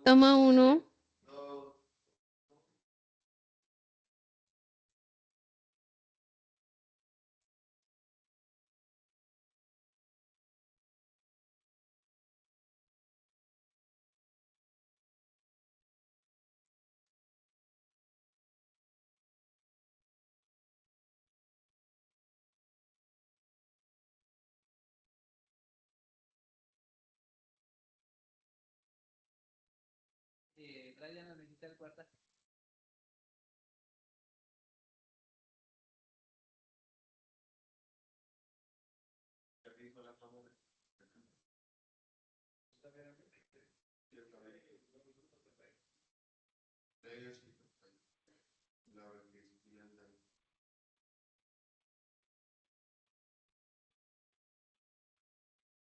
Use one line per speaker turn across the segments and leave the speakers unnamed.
Toma uno.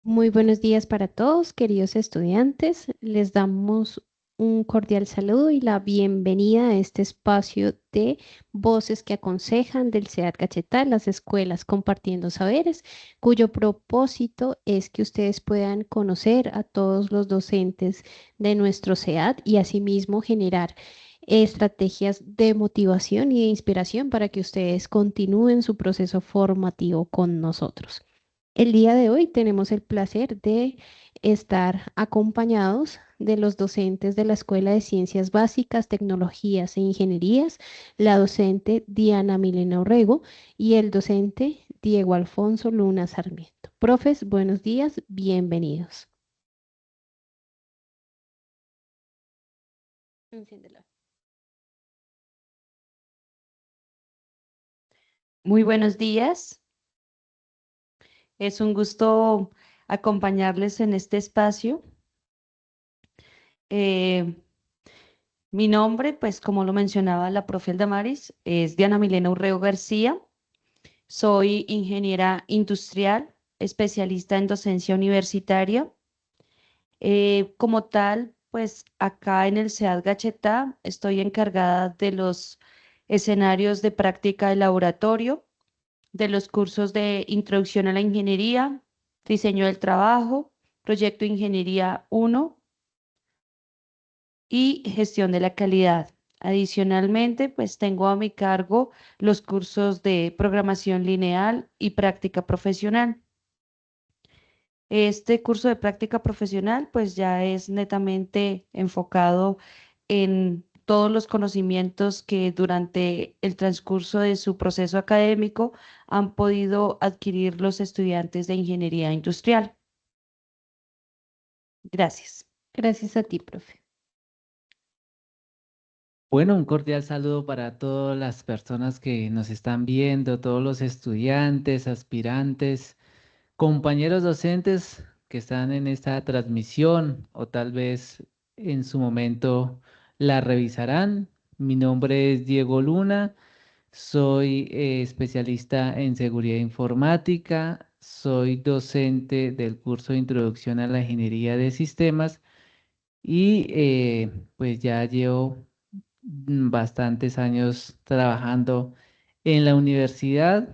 Muy buenos días para todos, queridos estudiantes. Les damos un cordial saludo y la bienvenida a este espacio de Voces que Aconsejan del SEAD Cachetal, las escuelas compartiendo saberes, cuyo propósito es que ustedes puedan conocer a todos los docentes de nuestro SEAD y asimismo generar estrategias de motivación y de inspiración para que ustedes continúen su proceso formativo con nosotros. El día de hoy tenemos el placer de estar acompañados de los docentes de la Escuela de Ciencias Básicas, Tecnologías e Ingenierías, la docente Diana Milena Orrego y el docente Diego Alfonso Luna Sarmiento. Profes, buenos días, bienvenidos. Enciéndela.
Muy buenos días. Es un gusto acompañarles en este espacio. Eh, Mi nombre, pues como lo mencionaba la profe Damaris, es Diana Milena Urrego García. Soy ingeniera industrial, especialista en docencia universitaria. Como tal, pues acá en el SEAD Gachetá estoy encargada de los escenarios de práctica de laboratorio, de los cursos de Introducción a la Ingeniería, Diseño del Trabajo, Proyecto Ingeniería 1 y Gestión de la Calidad. Adicionalmente, pues tengo a mi cargo los cursos de Programación Lineal y Práctica Profesional. Este curso de práctica profesional pues ya es netamente enfocado en todos los conocimientos que durante el transcurso de su proceso académico han podido adquirir los estudiantes de ingeniería industrial. Gracias.
Gracias a ti, profe.
Bueno, un cordial saludo para todas las personas que nos están viendo, todos los estudiantes, aspirantes, compañeros docentes que están en esta transmisión o tal vez en su momento la revisarán. Mi nombre es Diego Luna, soy especialista en seguridad informática, soy docente del curso de Introducción a la Ingeniería de Sistemas y pues ya llevo bastantes años trabajando en la universidad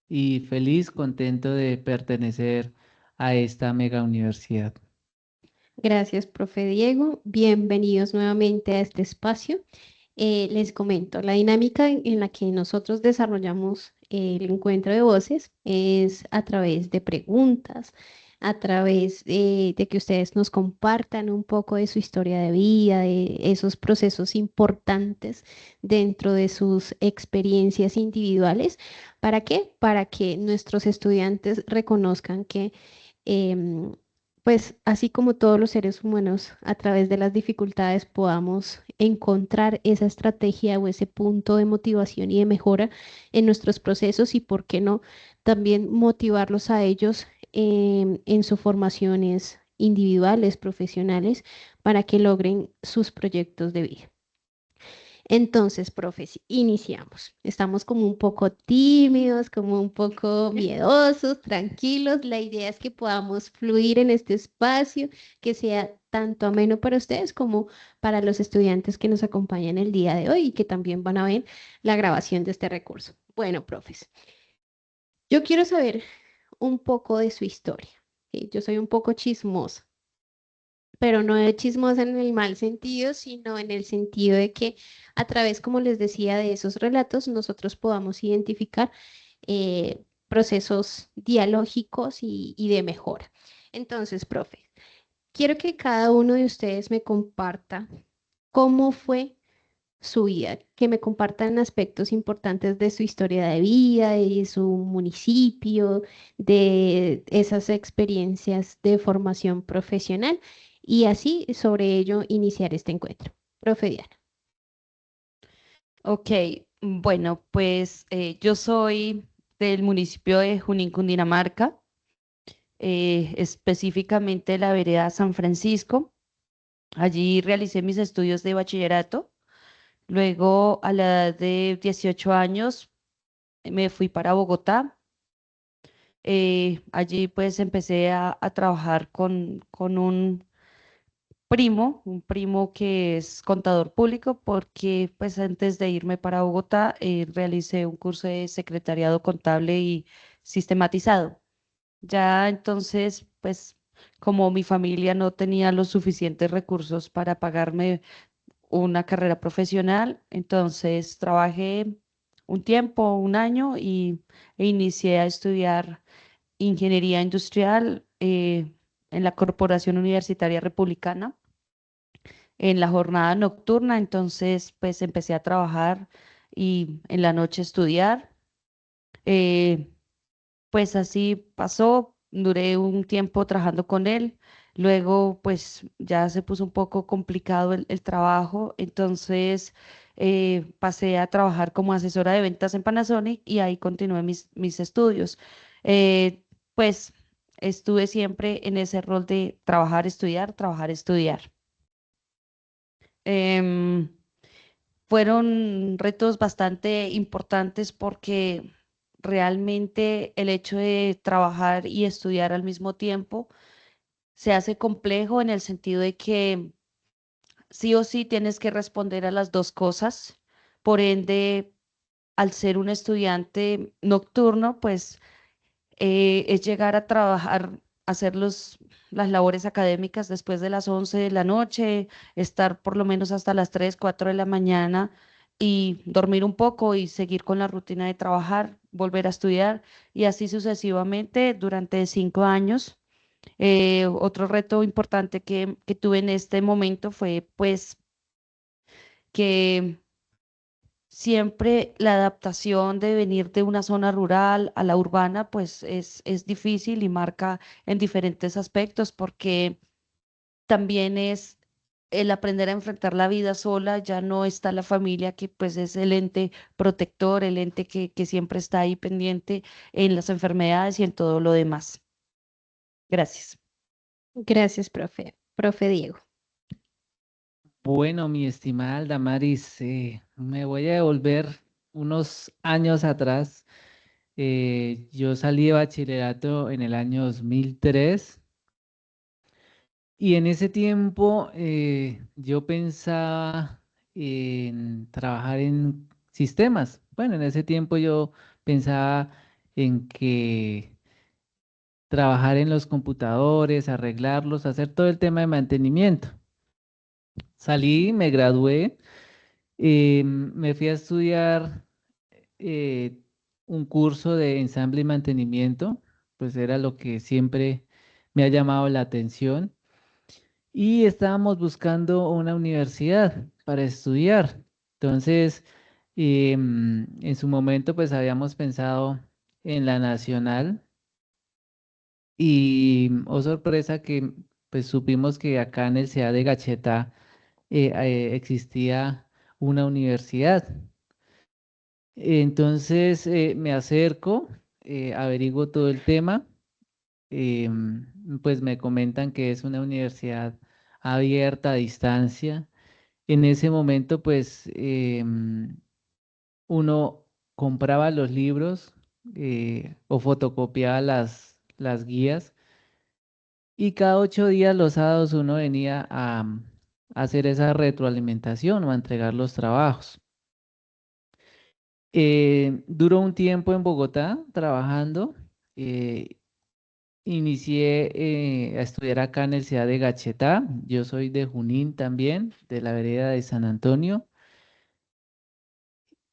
y feliz, contento de pertenecer a esta mega universidad.
Gracias, profe Diego. Bienvenidos nuevamente a este espacio. Les comento, la dinámica en la que nosotros desarrollamos el encuentro de voces es a través de preguntas, a través de que ustedes nos compartan un poco de su historia de vida, de esos procesos importantes dentro de sus experiencias individuales. ¿Para qué? Para que nuestros estudiantes reconozcan que em, pues así como todos los seres humanos, a través de las dificultades podamos encontrar esa estrategia o ese punto de motivación y de mejora en nuestros procesos y, ¿por qué no?, también motivarlos a ellos en sus formaciones individuales, profesionales, para que logren sus proyectos de vida. Entonces, profes, iniciamos. Estamos como un poco tímidos, como un poco miedosos, tranquilos. La idea es que podamos fluir en este espacio, que sea tanto ameno para ustedes como para los estudiantes que nos acompañan el día de hoy y que también van a ver la grabación de este recurso. Bueno, profes, yo quiero saber un poco de su historia. ¿Sí? Yo soy un poco chismosa. pero no de chismosa en el mal sentido, sino en el sentido de que a través, como les decía, de esos relatos nosotros podamos identificar procesos dialógicos y de mejora. Entonces, profe, quiero que cada uno de ustedes me comparta cómo fue su vida, que me compartan aspectos importantes de su historia de vida, de su municipio, de esas experiencias de formación profesional y así sobre ello iniciar este encuentro. Profe Diana.
Ok, bueno, pues yo soy del municipio de Junín, Cundinamarca, específicamente de la vereda San Francisco. Allí realicé mis estudios de bachillerato. Luego, a la edad de 18 años, me fui para Bogotá. Allí pues empecé a trabajar con un primo que es contador público, porque pues antes de irme para Bogotá realicé un curso de secretariado contable y sistematizado. Ya entonces, pues como mi familia no tenía los suficientes recursos para pagarme una carrera profesional, entonces trabajé un tiempo, un año, e inicié a estudiar ingeniería industrial en la Corporación Universitaria Republicana en la jornada nocturna. Entonces pues empecé a trabajar y en la noche estudiar. Eh, pues así pasó, duré un tiempo trabajando con él. Luego, pues ya se puso un poco complicado el trabajo, entonces pasé a trabajar como asesora de ventas en Panasonic y ahí continué mis estudios. Eh, pues estuve siempre en ese rol de trabajar, estudiar, trabajar, estudiar. Em, Fueron retos bastante importantes porque realmente el hecho de trabajar y estudiar al mismo tiempo se hace complejo en el sentido de que sí o sí tienes que responder a las dos cosas. Por ende, al ser un estudiante nocturno, pues es llegar a trabajar, hacer las labores académicas después de las 11 de la noche, estar por lo menos hasta las 3 4 de la mañana y dormir un poco y seguir con la rutina de trabajar, volver a estudiar y así sucesivamente durante 5 años. Otro reto importante que tuve en este momento fue pues que siempre la adaptación de venir de una zona rural a la urbana, pues es difícil y marca en diferentes aspectos, porque también es el aprender a enfrentar la vida sola. Ya no está la familia, que pues es el ente protector, el ente que siempre está ahí pendiente en las enfermedades y en todo lo demás. Gracias.
Gracias, profe. Profe Diego.
Bueno, mi estimada Damaris, me voy a devolver unos años atrás. Yo salí de bachillerato en el año 2003 y en ese tiempo yo pensaba en trabajar en sistemas. Bueno, en ese tiempo yo pensaba en que trabajar en los computadores, arreglarlos, hacer todo el tema de mantenimiento. Salí, me gradué, me fui a estudiar eh, un curso de ensamble y mantenimiento, pues era lo que siempre me ha llamado la atención. Y estábamos buscando una universidad para estudiar. Entonces, en su momento, pues habíamos pensado en la Nacional y, oh sorpresa, que pues supimos que acá en el CEA de Gacheta existía una universidad. Entonces, me acerco, averiguo todo el tema, pues me comentan que es una universidad abierta a distancia. En ese momento, pues uno compraba los libros o fotocopiaba las guías y cada 8 días los sábados uno venía a hacer esa retroalimentación o a entregar los trabajos. Duró un tiempo en Bogotá trabajando. eh, inicié a estudiar acá en el ciudad de Gachetá. Yo soy de Junín también, de la vereda de San Antonio.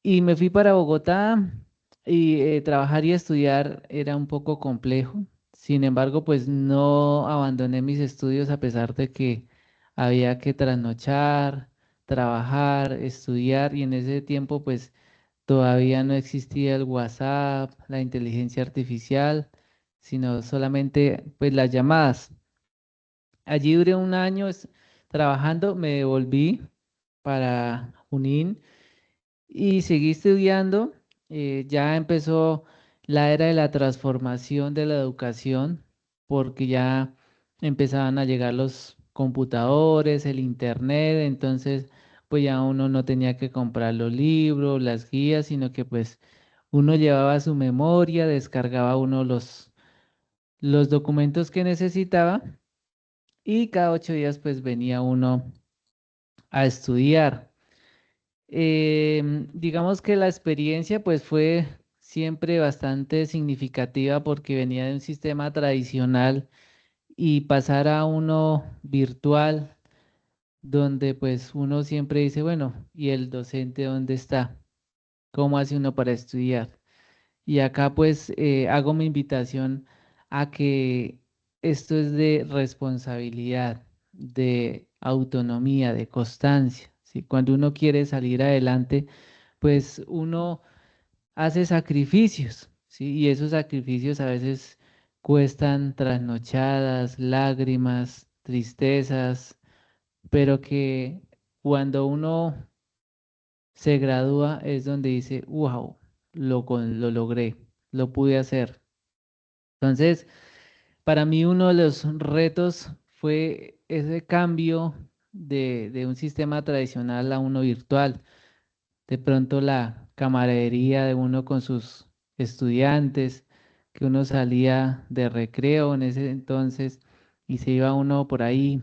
Y me fui para Bogotá y trabajar y estudiar era un poco complejo. Sin embargo, pues no abandoné mis estudios a pesar de que había que trasnochar, trabajar, estudiar y en ese tiempo pues todavía no existía el WhatsApp, la inteligencia artificial, sino solamente pues las llamadas. Allí duré un año trabajando, me devolví para Junín y seguí estudiando. Ya empezó la era de la transformación de la educación, porque ya empezaban a llegar los computadores, el internet, entonces pues ya uno no tenía que comprar los libros, las guías, sino que pues uno llevaba su memoria, descargaba uno los documentos que necesitaba y cada 8 días pues venía uno a estudiar. Digamos que la experiencia pues fue siempre bastante significativa porque venía de un sistema tradicional y pasar a uno virtual donde pues uno siempre dice, bueno, ¿y el docente dónde está? ¿Cómo hace uno para estudiar? Y acá pues hago mi invitación a que esto es de responsabilidad, de autonomía, de constancia, ¿sí? Cuando uno quiere salir adelante, pues uno hace sacrificios, ¿sí? Y esos sacrificios a veces cuestan trasnochadas, lágrimas, tristezas, pero que cuando uno se gradúa es donde dice, wow, lo logré, lo pude hacer. Entonces, para mí uno de los retos fue ese cambio de un sistema tradicional a uno virtual. De pronto la camaradería de uno con sus estudiantes, que uno salía de recreo en ese entonces y se iba uno por ahí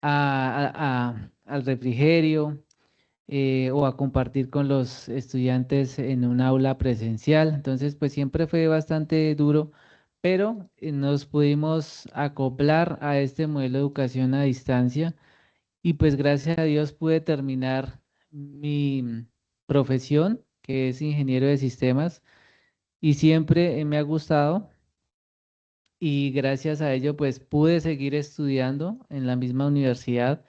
al refrigerio o a compartir con los estudiantes en un aula presencial. Entonces, pues siempre fue bastante duro, pero nos pudimos acoplar a este modelo de educación a distancia y pues gracias a Dios pude terminar mi profesión, que es ingeniero de sistemas, y siempre me ha gustado y gracias a ello pues pude seguir estudiando en la misma universidad,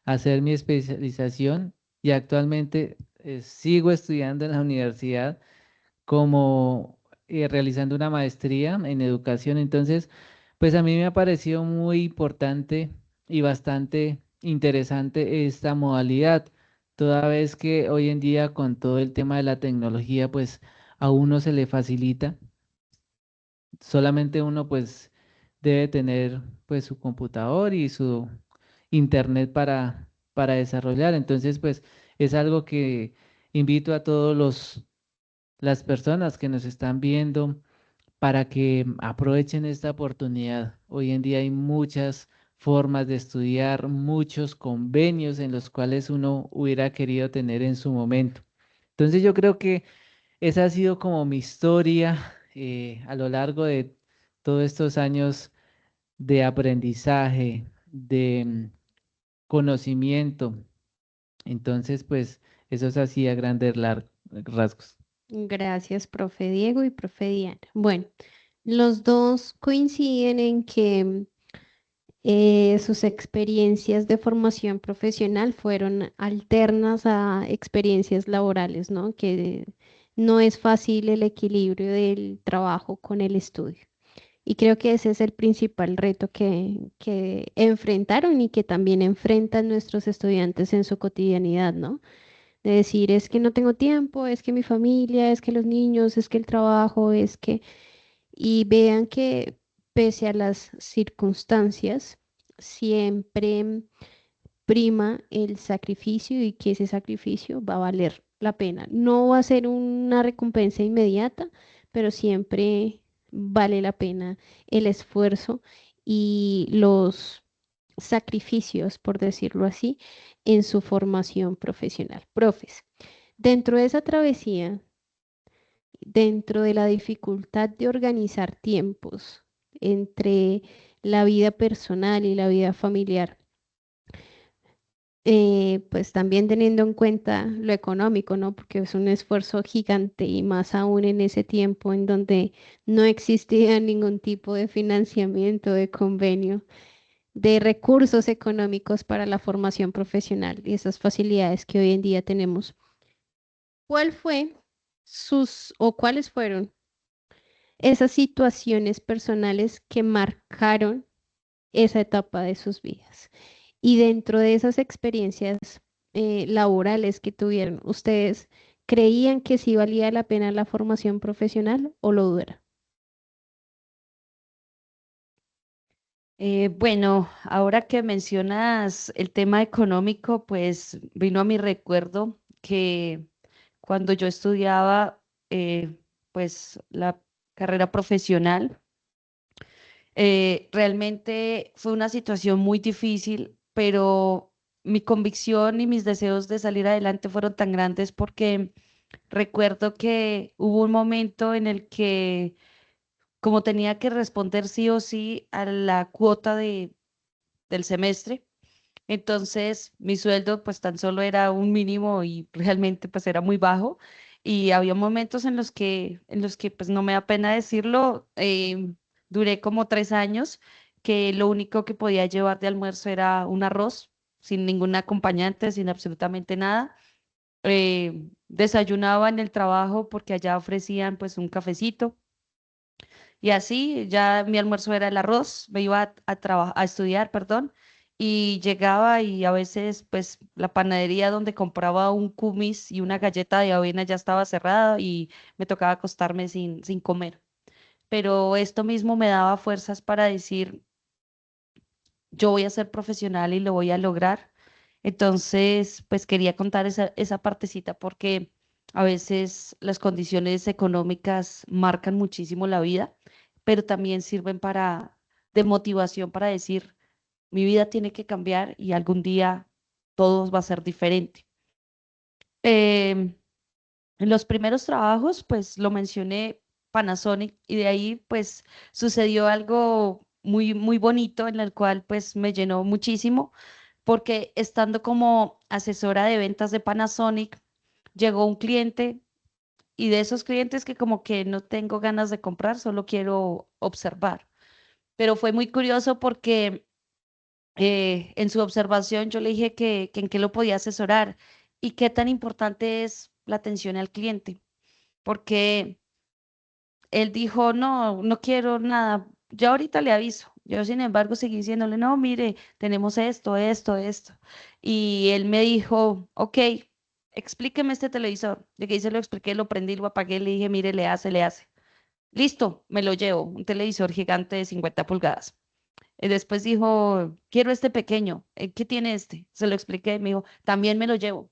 hacer mi especialización y actualmente sigo estudiando en la universidad como realizando una maestría en educación. Entonces, pues a mí me ha parecido muy importante y bastante interesante esta modalidad, toda vez que hoy en día con todo el tema de la tecnología, pues a uno se le facilita. Solamente uno pues debe tener pues su computador y su internet para desarrollar. Entonces, pues es algo que invito a todos las personas que nos están viendo para que aprovechen esta oportunidad. Hoy en día hay muchas formas de estudiar, muchos convenios en los cuales uno hubiera querido tener en su momento. Entonces yo creo que esa ha sido como mi historia a lo largo de todos estos años de aprendizaje, de conocimiento. Entonces, pues eso es así a grandes rasgos.
Gracias, profe Diego y profe Diana. Bueno, los dos coinciden en que sus experiencias de formación profesional fueron alternas a experiencias laborales, ¿no? Que no es fácil el equilibrio del trabajo con el estudio. Y creo que ese es el principal reto que enfrentaron y que también enfrentan nuestros estudiantes en su cotidianidad, ¿no? De decir, es que no tengo tiempo, es que mi familia, es que los niños, es que el trabajo, es que... Y vean que pese a las circunstancias, siempre prima el sacrificio y que ese sacrificio va a valer la pena. No va a ser una recompensa inmediata, pero siempre vale la pena el esfuerzo y los sacrificios, por decirlo así, en su formación profesional. Profes, dentro de esa travesía dentro de la dificultad de organizar tiempos entre la vida personal y la vida familiar, pues también teniendo en cuenta lo económico, ¿no? Porque es un esfuerzo gigante y más aún en ese tiempo en donde no existía ningún tipo de financiamiento, de convenio, de recursos económicos para la formación profesional y esas facilidades que hoy en día tenemos. ¿Cuál fue o cuáles fueron esas situaciones personales que marcaron esa etapa de sus vidas? Y dentro de esas experiencias laborales que tuvieron, ¿ustedes creían que sí valía la pena la formación profesional o lo dudaron?
Bueno, ahora que mencionas el tema económico, pues vino a mi recuerdo que cuando yo estudiaba, pues la carrera profesional, realmente fue una situación muy difícil, pero mi convicción y mis deseos de salir adelante fueron tan grandes porque recuerdo que hubo un momento en el que, como tenía que responder sí o sí a la cuota del semestre, entonces mi sueldo pues tan solo era un mínimo y realmente pues era muy bajo. Y había momentos en los que pues no me da pena decirlo, duré como 3 años que lo único que podía llevar de almuerzo era un arroz, sin ningún acompañante, sin absolutamente nada. Desayunaba en el trabajo porque allá ofrecían pues un cafecito y así ya mi almuerzo era el arroz, me iba a estudiar, perdón, y llegaba y a veces pues la panadería donde compraba un kumis y una galleta de avena ya estaba cerrada y me tocaba acostarme sin comer. Pero esto mismo me daba fuerzas para decir, yo voy a ser profesional y lo voy a lograr. Entonces, pues quería contar esa partecita porque a veces las condiciones económicas marcan muchísimo la vida, pero también sirven de motivación para decir, mi vida tiene que cambiar y algún día todo va a ser diferente. Em, en los primeros trabajos, pues lo mencioné Panasonic y de ahí pues sucedió algo muy, muy bonito en el cual pues me llenó muchísimo porque estando como asesora de ventas de Panasonic, llegó un cliente y de esos clientes que como que no tengo ganas de comprar, solo quiero observar. Pero fue muy curioso porque en su observación yo le dije que en qué lo podía asesorar y qué tan importante es la atención al cliente, porque él dijo, no, no quiero nada, yo ahorita le aviso. Yo, sin embargo, seguí diciéndole, no, mire, tenemos esto, esto, esto. Y él me dijo, ok, explíqueme este televisor. De que se lo expliqué, lo prendí, lo apagué, le dije, mire, le hace, le hace. Listo, me lo llevo, un televisor gigante de 50 pulgadas. Y después dijo, quiero este pequeño, ¿qué tiene este? Se lo expliqué, me dijo, también me lo llevo.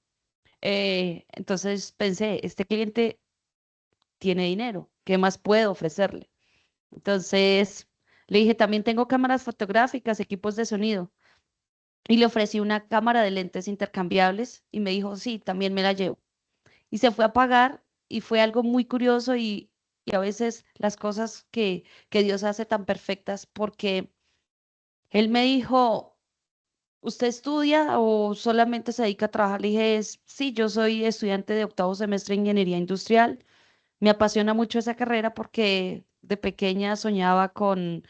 Entonces pensé, este cliente tiene dinero, ¿qué más puedo ofrecerle? Entonces le dije, también tengo cámaras fotográficas, equipos de sonido. Y le ofrecí una cámara de lentes intercambiables y me dijo, sí, también me la llevo. Y se fue a pagar y fue algo muy curioso y a veces las cosas que Dios hace tan perfectas porque él me dijo, ¿usted estudia o solamente se dedica a trabajar? Le dije, sí, yo soy estudiante de octavo semestre de ingeniería industrial. Me apasiona mucho esa carrera porque de pequeña soñaba con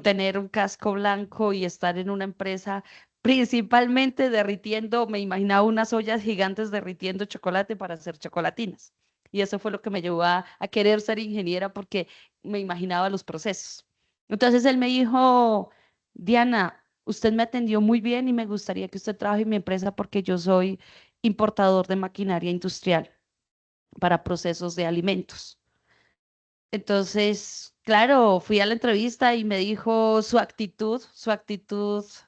tener un casco blanco y estar en una empresa, principalmente derritiendo, me imaginaba unas ollas gigantes derritiendo chocolate para hacer chocolatinas. Y eso fue lo que me llevó a querer ser ingeniera porque me imaginaba los procesos. Entonces él me dijo, Diana, usted me atendió muy bien y me gustaría que usted trabaje en mi empresa porque yo soy importador de maquinaria industrial para procesos de alimentos. Entonces, claro, fui a la entrevista y me dijo su actitud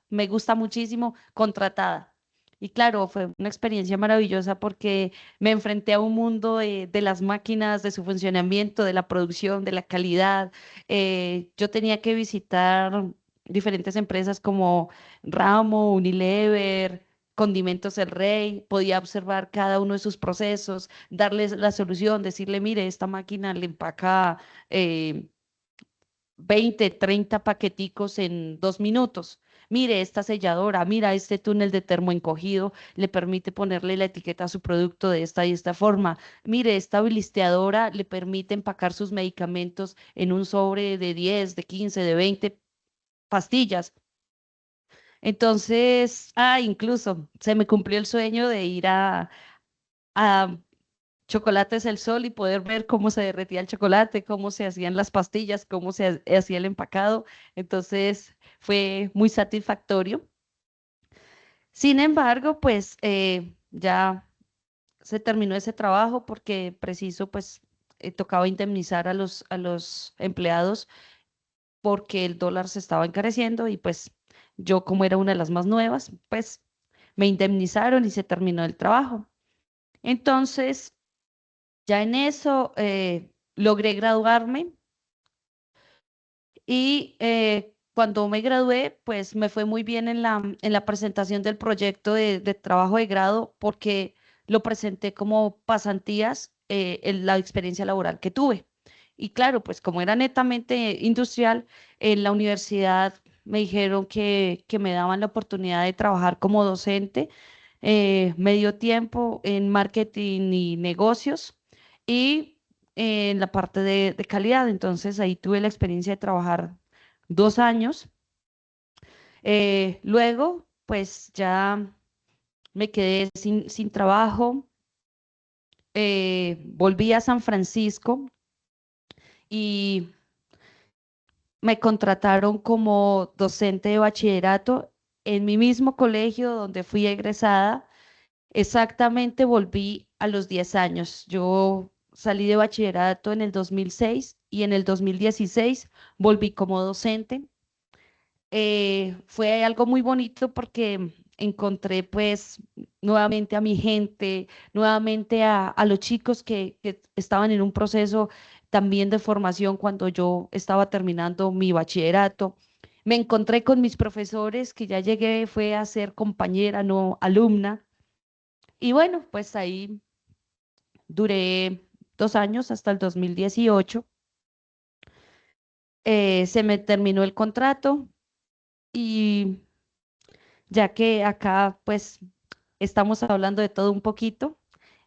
me gusta muchísimo, contratada. Y claro, fue una experiencia maravillosa porque me enfrenté a un mundo de las máquinas, de su funcionamiento, de la producción, de la calidad. Yo tenía que visitar diferentes empresas como Ramo, Unilever, Condimentos El Rey, podía observar cada uno de sus procesos, darles la solución, decirle, mire, esta máquina le empaca 20, 30 paqueticos en 2 minutos. Mire esta selladora, mira este túnel de termoencogido, le permite ponerle la etiqueta a su producto de esta y esta forma. Mire, esta blisteadora le permite empacar sus medicamentos en un sobre de 10, de 15, de 20 pastillas. Entonces, incluso se me cumplió el sueño de ir a Chocolates El Sol y poder ver cómo se derretía el chocolate, cómo se hacían las pastillas, cómo se hacía el empacado. Entonces, fue muy satisfactorio. Sin embargo, pues ya se terminó ese trabajo porque preciso, pues tocaba indemnizar a los empleados porque el dólar se estaba encareciendo y pues yo como era una de las más nuevas, pues me indemnizaron y se terminó el trabajo. Entonces, ya en eso logré graduarme y cuando me gradué, pues me fue muy bien en la presentación del proyecto de trabajo de grado porque lo presenté como pasantías en la experiencia laboral que tuve. Y claro, pues como era netamente industrial, en la universidad me dijeron que me daban la oportunidad de trabajar como docente medio tiempo en marketing y negocios y en la parte de calidad. Entonces ahí tuve la experiencia de trabajar 2 años. Luego, pues ya me quedé sin trabajo. Volví a San Francisco y me contrataron como docente de bachillerato en mi mismo colegio donde fui egresada. Exactamente volví a los 10 años. Yo salí de bachillerato en el 2006 y en el 2016 volví como docente. Fue algo muy bonito porque encontré pues nuevamente a mi gente, nuevamente a los chicos que estaban en un proceso también de formación cuando yo estaba terminando mi bachillerato. Me encontré con mis profesores que ya llegué, fue a ser compañera, no alumna. Y bueno, pues ahí duré 2 años hasta el 2018. Se me terminó el contrato y ya que acá pues estamos hablando de todo un poquito,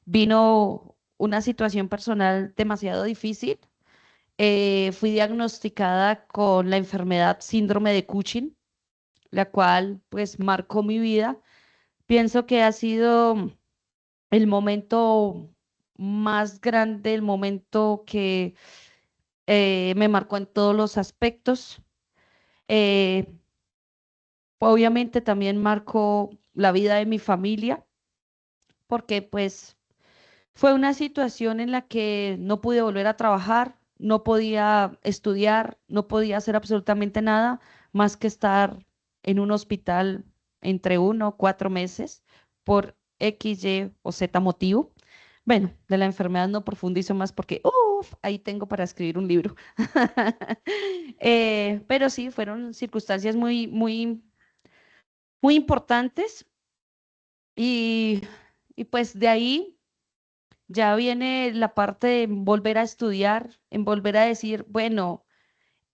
vino una situación personal demasiado difícil. Fui diagnosticada con la enfermedad síndrome de Cushing, la cual pues marcó mi vida. Pienso que ha sido el momento más grande, el momento que me marcó en todos los aspectos. Eh, Obviamente también marcó la vida de mi familia, porque pues fue una situación en la que no pude volver a trabajar, no podía estudiar, no podía hacer absolutamente nada más que estar en un hospital entre 1 o 4 meses por X, Y o Z motivo. Bueno, de la enfermedad no profundizo más porque, ahí tengo para escribir un libro. Pero sí, fueron circunstancias muy, muy, muy importantes y, y pues de ahí ya viene la parte de volver a estudiar, en volver a decir, bueno,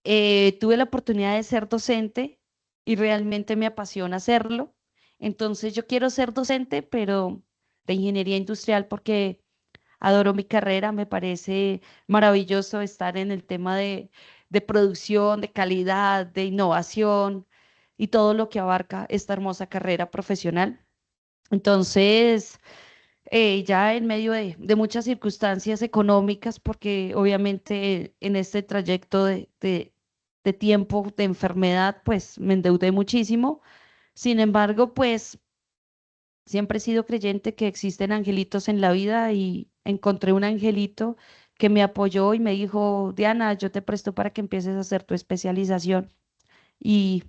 tuve la oportunidad de ser docente y realmente me apasiona hacerlo. Entonces yo quiero ser docente, pero de ingeniería industrial porque adoro mi carrera, me parece maravilloso estar en el tema de producción, de calidad, de innovación y todo lo que abarca esta hermosa carrera profesional. Entonces, ya en medio de muchas circunstancias económicas, porque obviamente en este trayecto de tiempo de enfermedad, pues me endeudé muchísimo. Sin embargo, pues siempre he sido creyente que existen angelitos en la vida y encontré un angelito que me apoyó y me dijo, Diana, yo te presto para que empieces a hacer tu especialización. Y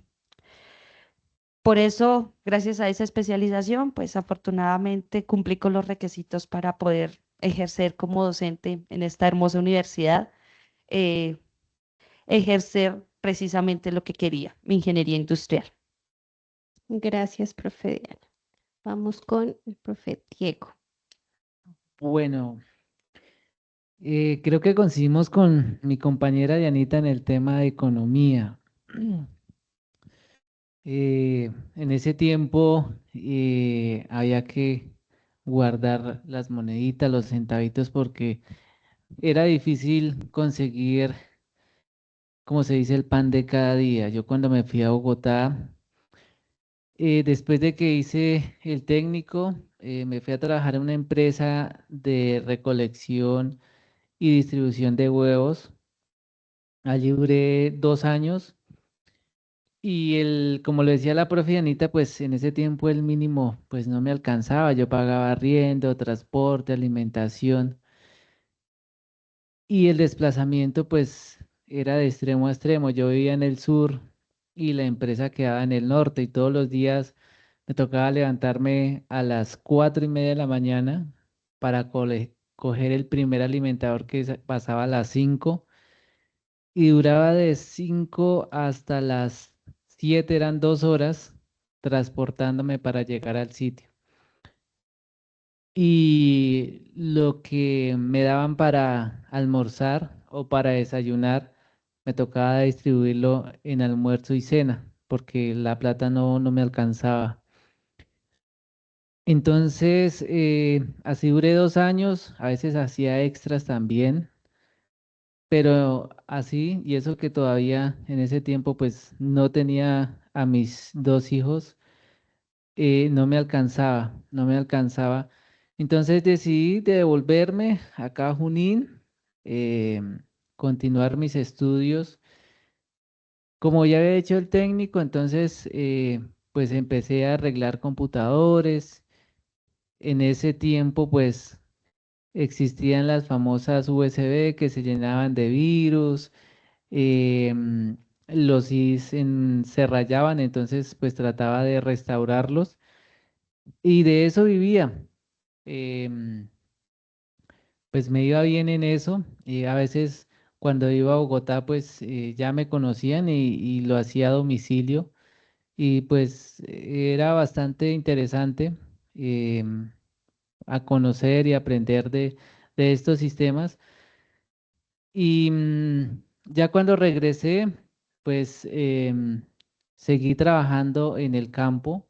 por eso, gracias a esa especialización, pues afortunadamente cumplí con los requisitos para poder ejercer como docente en esta hermosa universidad, eh, ejercer precisamente lo que quería, mi ingeniería industrial.
Gracias, profe Diana. Vamos con el profe Diego.
Bueno, creo que coincidimos con mi compañera Dianita en el tema de economía. En ese tiempo había que guardar las moneditas, los centavitos, porque era difícil conseguir, como se dice, el pan de cada día. Yo cuando me fui a Bogotá, después de que hice el técnico, me fui a trabajar en una empresa de recolección y distribución de huevos. Allí duré 2 años y como le decía la profe Anita, pues en ese tiempo el mínimo pues no me alcanzaba. Yo pagaba arriendo, transporte, alimentación y el desplazamiento pues era de extremo a extremo. Yo vivía en el sur y la empresa quedaba en el norte y todos los días me tocaba levantarme a las 4:30 de la mañana para coger el primer alimentador que pasaba a las 5 y duraba de 5 hasta las 7, eran 2 horas transportándome para llegar al sitio. Y lo que me daban para almorzar o para desayunar, me tocaba distribuirlo en almuerzo y cena, porque la plata no me alcanzaba. Entonces, así duré 2 años, a veces hacía extras también, pero así, y eso que todavía en ese tiempo pues no tenía a mis 2 hijos, no me alcanzaba, no me alcanzaba. Entonces decidí devolverme acá a Junín, continuar mis estudios. Como ya había hecho el técnico, entonces pues empecé a arreglar computadores. En ese tiempo pues existían las famosas USB que se llenaban de virus, los CDs se rayaban, entonces pues trataba de restaurarlos y de eso vivía. Em, pues me iba bien en eso y a veces cuando iba a Bogotá pues ya me conocían y lo hacía a domicilio y pues era bastante interesante em, a conocer y aprender de estos sistemas. Y ya cuando regresé, pues seguí trabajando en el campo.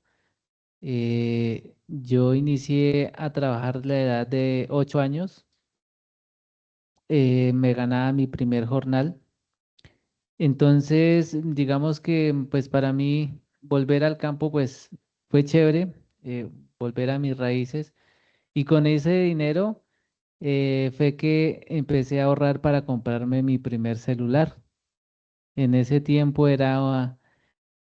Yo inicié a trabajar a la edad de 8 años. Me ganaba mi primer jornal. Entonces, digamos que pues para mí volver al campo pues fue chévere, volver a mis raíces. Y con ese dinero fue que empecé a ahorrar para comprarme mi primer celular. En ese tiempo era,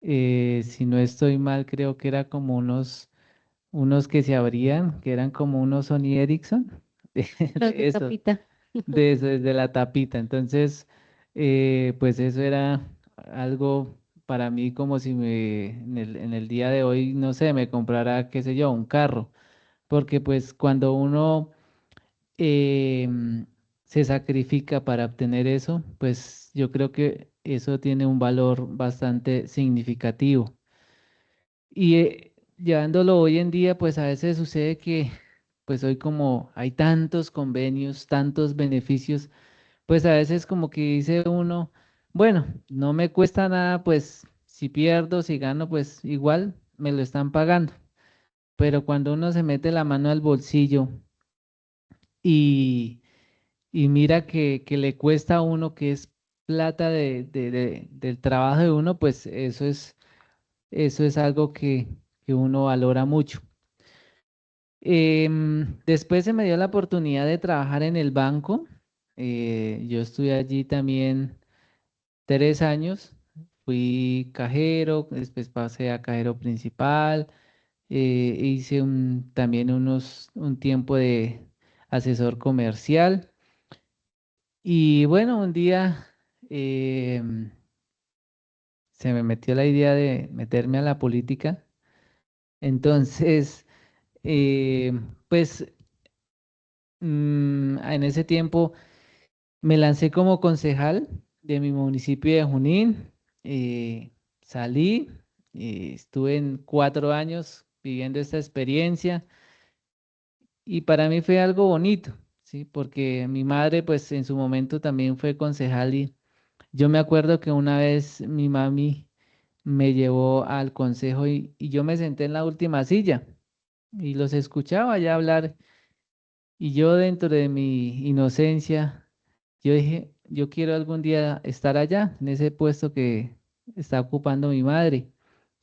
si no estoy mal, creo que era como unos que se abrían, que eran como unos Sony Ericsson, de,
Los de
de eso,
tapita.
de eso, desde la tapita. Entonces, pues eso era algo para mí como si en el día de hoy, no sé, me comprara, qué sé yo, un carro, porque pues cuando uno se sacrifica para obtener eso, pues yo creo que eso tiene un valor bastante significativo. Y llevándolo hoy en día, pues a veces sucede que, pues hoy como hay tantos convenios, tantos beneficios, pues a veces como que dice uno, bueno, no me cuesta nada, pues si pierdo, si gano, pues igual me lo están pagando. Pero cuando uno se mete la mano al bolsillo y mira que le cuesta a uno, que es plata del trabajo de uno, pues eso es algo que uno valora mucho. Después se me dio la oportunidad de trabajar en el banco. Yo estuve allí también 3 años. Fui cajero, después pasé a cajero principal. Hice también un tiempo de asesor comercial. Y bueno, un día se me metió la idea de meterme a la política. Entonces, pues en ese tiempo me lancé como concejal de mi municipio de Junín. Salí, estuve en 4 años viviendo esta experiencia. Y para mí fue algo bonito, ¿sí? Porque mi madre, pues en su momento también fue concejal y yo me acuerdo que una vez mi mami me llevó al consejo y yo me senté en la última silla y los escuchaba ya hablar y yo dentro de mi inocencia, yo dije, yo quiero algún día estar allá, en ese puesto que está ocupando mi madre.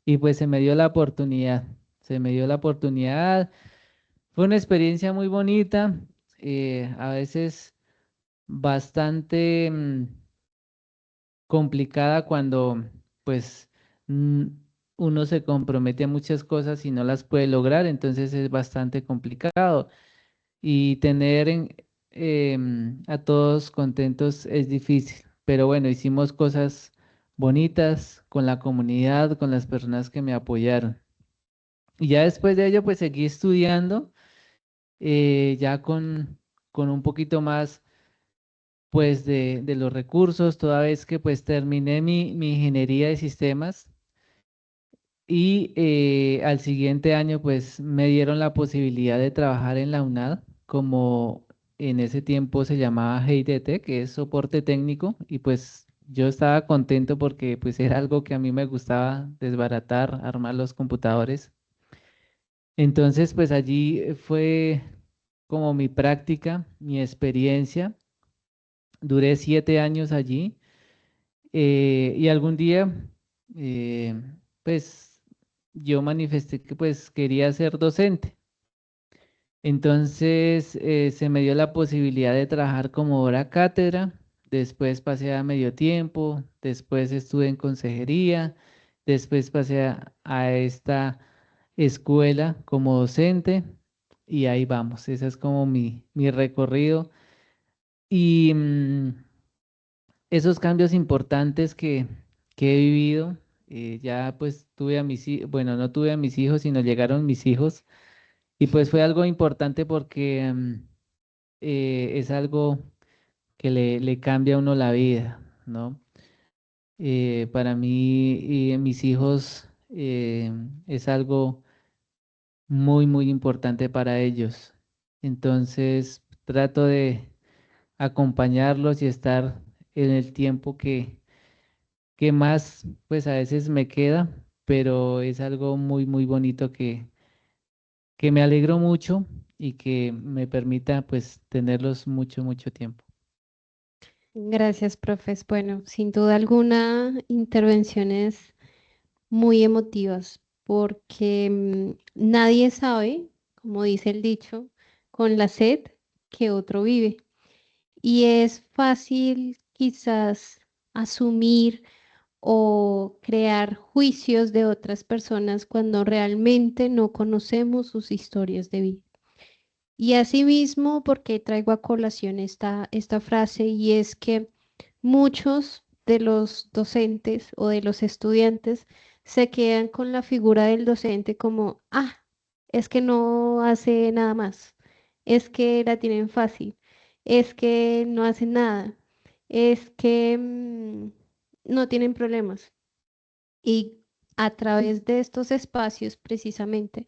Y pues se me dio la oportunidad, se me dio la oportunidad. Fue una experiencia muy bonita, a veces bastante complicada cuando pues mm, uno se compromete a muchas cosas y no las puede lograr, entonces es bastante complicado. Y tener a todos contentos es difícil, pero bueno, hicimos cosas bonitas con la comunidad, con las personas que me apoyaron. Y ya después de ello, pues seguí estudiando, ya con un poquito más, pues, de los recursos, toda vez que pues terminé mi ingeniería de sistemas y al siguiente año, pues, me dieron la posibilidad de trabajar en la UNAD, como en ese tiempo se llamaba GIDT, que es soporte técnico, y pues yo estaba contento porque pues era algo que a mí me gustaba desbaratar, armar los computadores. Entonces, pues allí fue como mi práctica, mi experiencia. Duré 7 años allí y algún día, eh, pues yo manifesté que pues quería ser docente. Entonces se me dio la posibilidad de trabajar como hora cátedra, después pasé a medio tiempo, después estuve en consejería, después pasé a esta escuela como docente y ahí vamos, ese es como mi recorrido y esos cambios importantes que he vivido, ya pues tuve a mis hijos, bueno, no tuve a mis hijos, sino llegaron mis hijos y pues fue algo importante porque es algo que le cambia a uno la vida, ¿no? Para mí y mis hijos es algo muy, muy importante para ellos. Entonces, trato de acompañarlos y estar en el tiempo que más, pues a veces me queda, pero es algo muy, muy bonito que me alegro mucho y que me permita, pues, tenerlos mucho, mucho tiempo.
Gracias, profes. Bueno, sin duda alguna, intervenciones muy emotivas, porque nadie sabe, como dice el dicho, con la sed que otro vive. Y es fácil quizás asumir o crear juicios de otras personas cuando realmente no conocemos sus historias de vida. Y asimismo, porque traigo a colación esta frase, y es que muchos de los docentes o de los estudiantes se quedan con la figura del docente como, es que no hace nada más, es que la tienen fácil, es que no hacen nada, es que no tienen problemas. Y a través de estos espacios, precisamente,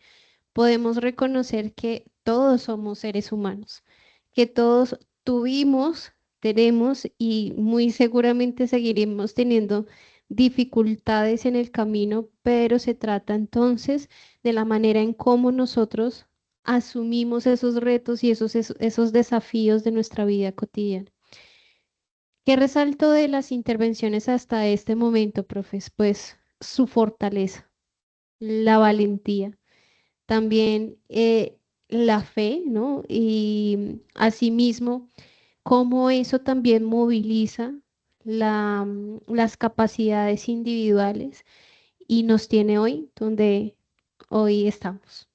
podemos reconocer que todos somos seres humanos, que todos tuvimos, tenemos y muy seguramente seguiremos teniendo dificultades en el camino, pero se trata entonces de la manera en cómo nosotros asumimos esos retos y esos desafíos de nuestra vida cotidiana. ¿Qué resalto de las intervenciones hasta este momento, profes? Pues su fortaleza, la valentía, también la fe, ¿no? Y asimismo, cómo eso también moviliza las capacidades individuales y nos tiene hoy donde hoy estamos.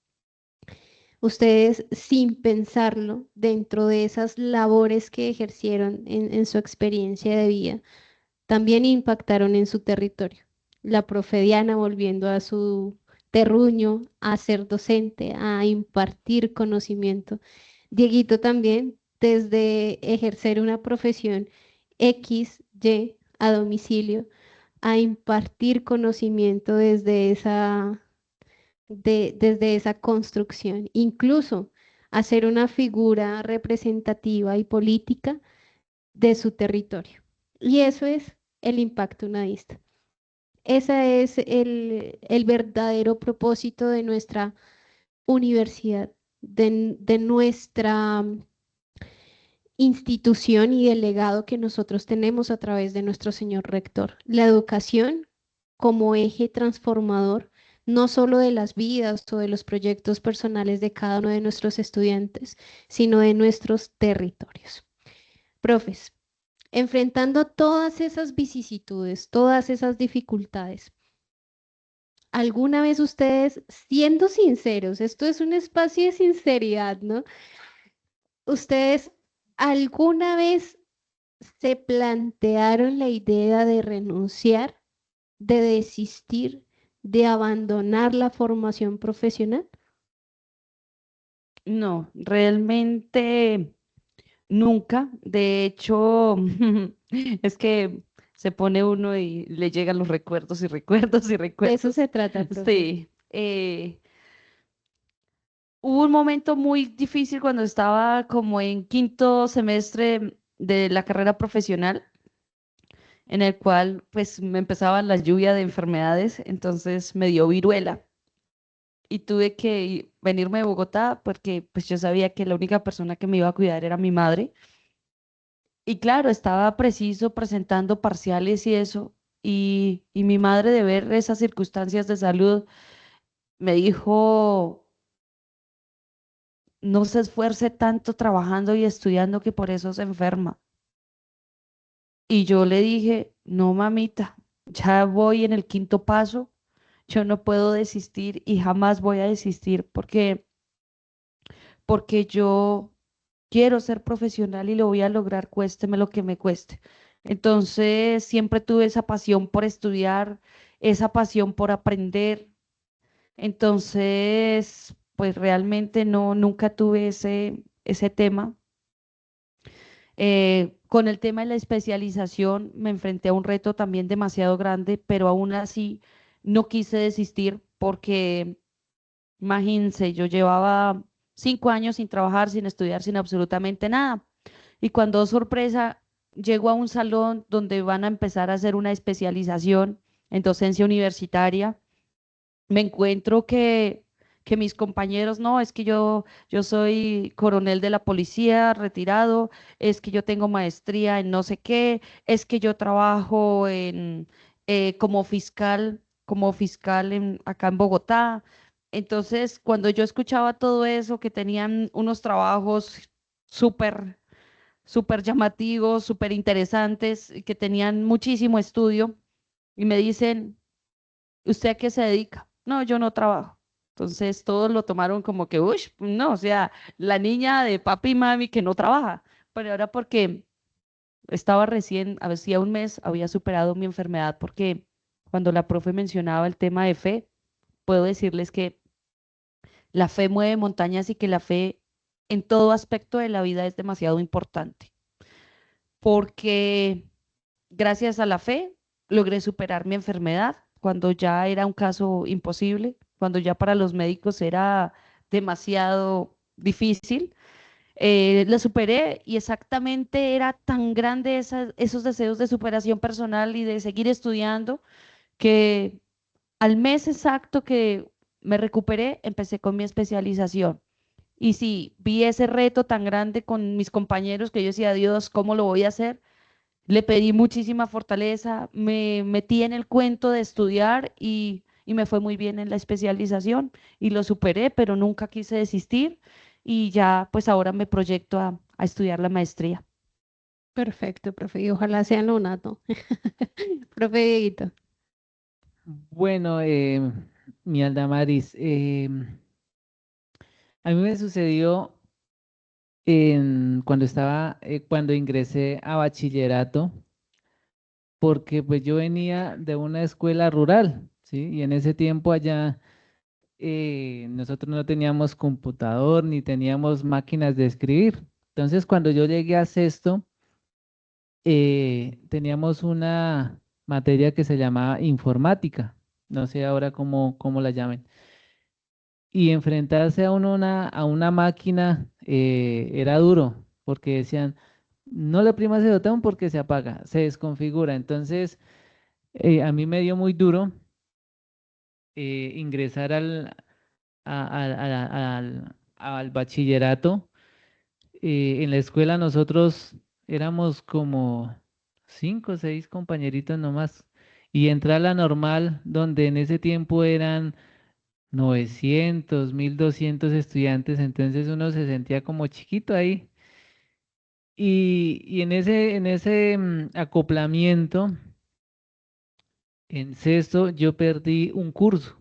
Ustedes, sin pensarlo, dentro de esas labores que ejercieron en su experiencia de vida, también impactaron en su territorio. La profe Diana volviendo a su terruño, a ser docente, a impartir conocimiento. Dieguito también, desde ejercer una profesión X, Y, a domicilio, a impartir conocimiento desde desde esa construcción, incluso hacer una figura representativa y política de su territorio. Y eso es el impacto unadista. Ese es el verdadero propósito de nuestra universidad, de nuestra institución y del legado que nosotros tenemos a través de nuestro señor rector. La educación como eje transformador, no solo de las vidas o de los proyectos personales de cada uno de nuestros estudiantes, sino de nuestros territorios. Profes, enfrentando todas esas vicisitudes, todas esas dificultades, ¿alguna vez ustedes, siendo sinceros, esto es un espacio de sinceridad, ¿no? ¿Ustedes alguna vez se plantearon la idea de renunciar, de desistir, de abandonar la formación profesional?
No, realmente nunca. De hecho, es que se pone uno y le llegan los recuerdos y recuerdos y
De eso
recuerdos.
se trata, profe.
Sí, hubo un momento muy difícil cuando estaba como en quinto semestre de la carrera profesional, en el cual pues me empezaba la lluvia de enfermedades, entonces me dio viruela y tuve que venirme de Bogotá porque pues yo sabía que la única persona que me iba a cuidar era mi madre. Y claro, estaba preciso presentando parciales y eso, y mi madre de ver esas circunstancias de salud me dijo, no se esfuerce tanto trabajando y estudiando que por eso se enferma. Y yo le dije, no, mamita, ya voy en el quinto paso, yo no puedo desistir y jamás voy a desistir porque yo quiero ser profesional y lo voy a lograr, cuésteme lo que me cueste. Entonces, siempre tuve esa pasión por estudiar, esa pasión por aprender. Entonces, pues realmente no, nunca tuve ese tema. Con el tema de la especialización me enfrenté a un reto también demasiado grande, pero aún así no quise desistir porque, imagínense, yo llevaba 5 años sin trabajar, sin estudiar, sin absolutamente nada. Y cuando, oh sorpresa, llego a un salón donde van a empezar a hacer una especialización en docencia universitaria, me encuentro que mis compañeros, no, es que yo soy coronel de la policía retirado, es que yo tengo maestría en no sé qué, es que yo trabajo como fiscal acá en Bogotá. Entonces, cuando yo escuchaba todo eso, que tenían unos trabajos súper, súper llamativos, súper interesantes, y que tenían muchísimo estudio, y me dicen, ¿usted a qué se dedica? No, yo no trabajo. Entonces todos lo tomaron como que, uy, no, o sea, la niña de papi y mami que no trabaja. Pero ahora porque estaba recién, hacía un mes, había superado mi enfermedad porque cuando la profe mencionaba el tema de fe, puedo decirles que la fe mueve montañas y que la fe en todo aspecto de la vida es demasiado importante. Porque gracias a la fe logré superar mi enfermedad cuando ya era un caso imposible, cuando ya para los médicos era demasiado difícil. La superé y exactamente era tan grande esos deseos de superación personal y de seguir estudiando que al mes exacto que me recuperé, empecé con mi especialización. Y sí, vi ese reto tan grande con mis compañeros que yo decía, Dios, ¿cómo lo voy a hacer? Le pedí muchísima fortaleza, me metí en el cuento de estudiar y me fue muy bien en la especialización y lo superé, pero nunca quise desistir y ya pues ahora me proyecto a estudiar la maestría.
Perfecto, profe, y ojalá sea nonato. Profe Dieguito.
Bueno, mi Aldamaris, a mí me sucedió cuando ingresé a bachillerato, porque pues yo venía de una escuela rural, ¿sí? Y en ese tiempo allá nosotros no teníamos computador ni teníamos máquinas de escribir. Entonces, cuando yo llegué a sexto, teníamos una materia que se llamaba informática. No sé ahora cómo la llamen. y enfrentarse a una máquina era duro, porque decían, no le primas el botón porque se apaga, se desconfigura. Entonces, a mí me dio muy duro ingresar al bachillerato. En la escuela nosotros éramos como 5 o 6 compañeritos nomás. Y entré a la normal, donde en ese tiempo eran 900, 1200 estudiantes, entonces uno se sentía como chiquito ahí. Y en ese acoplamiento, en sexto, yo perdí un curso.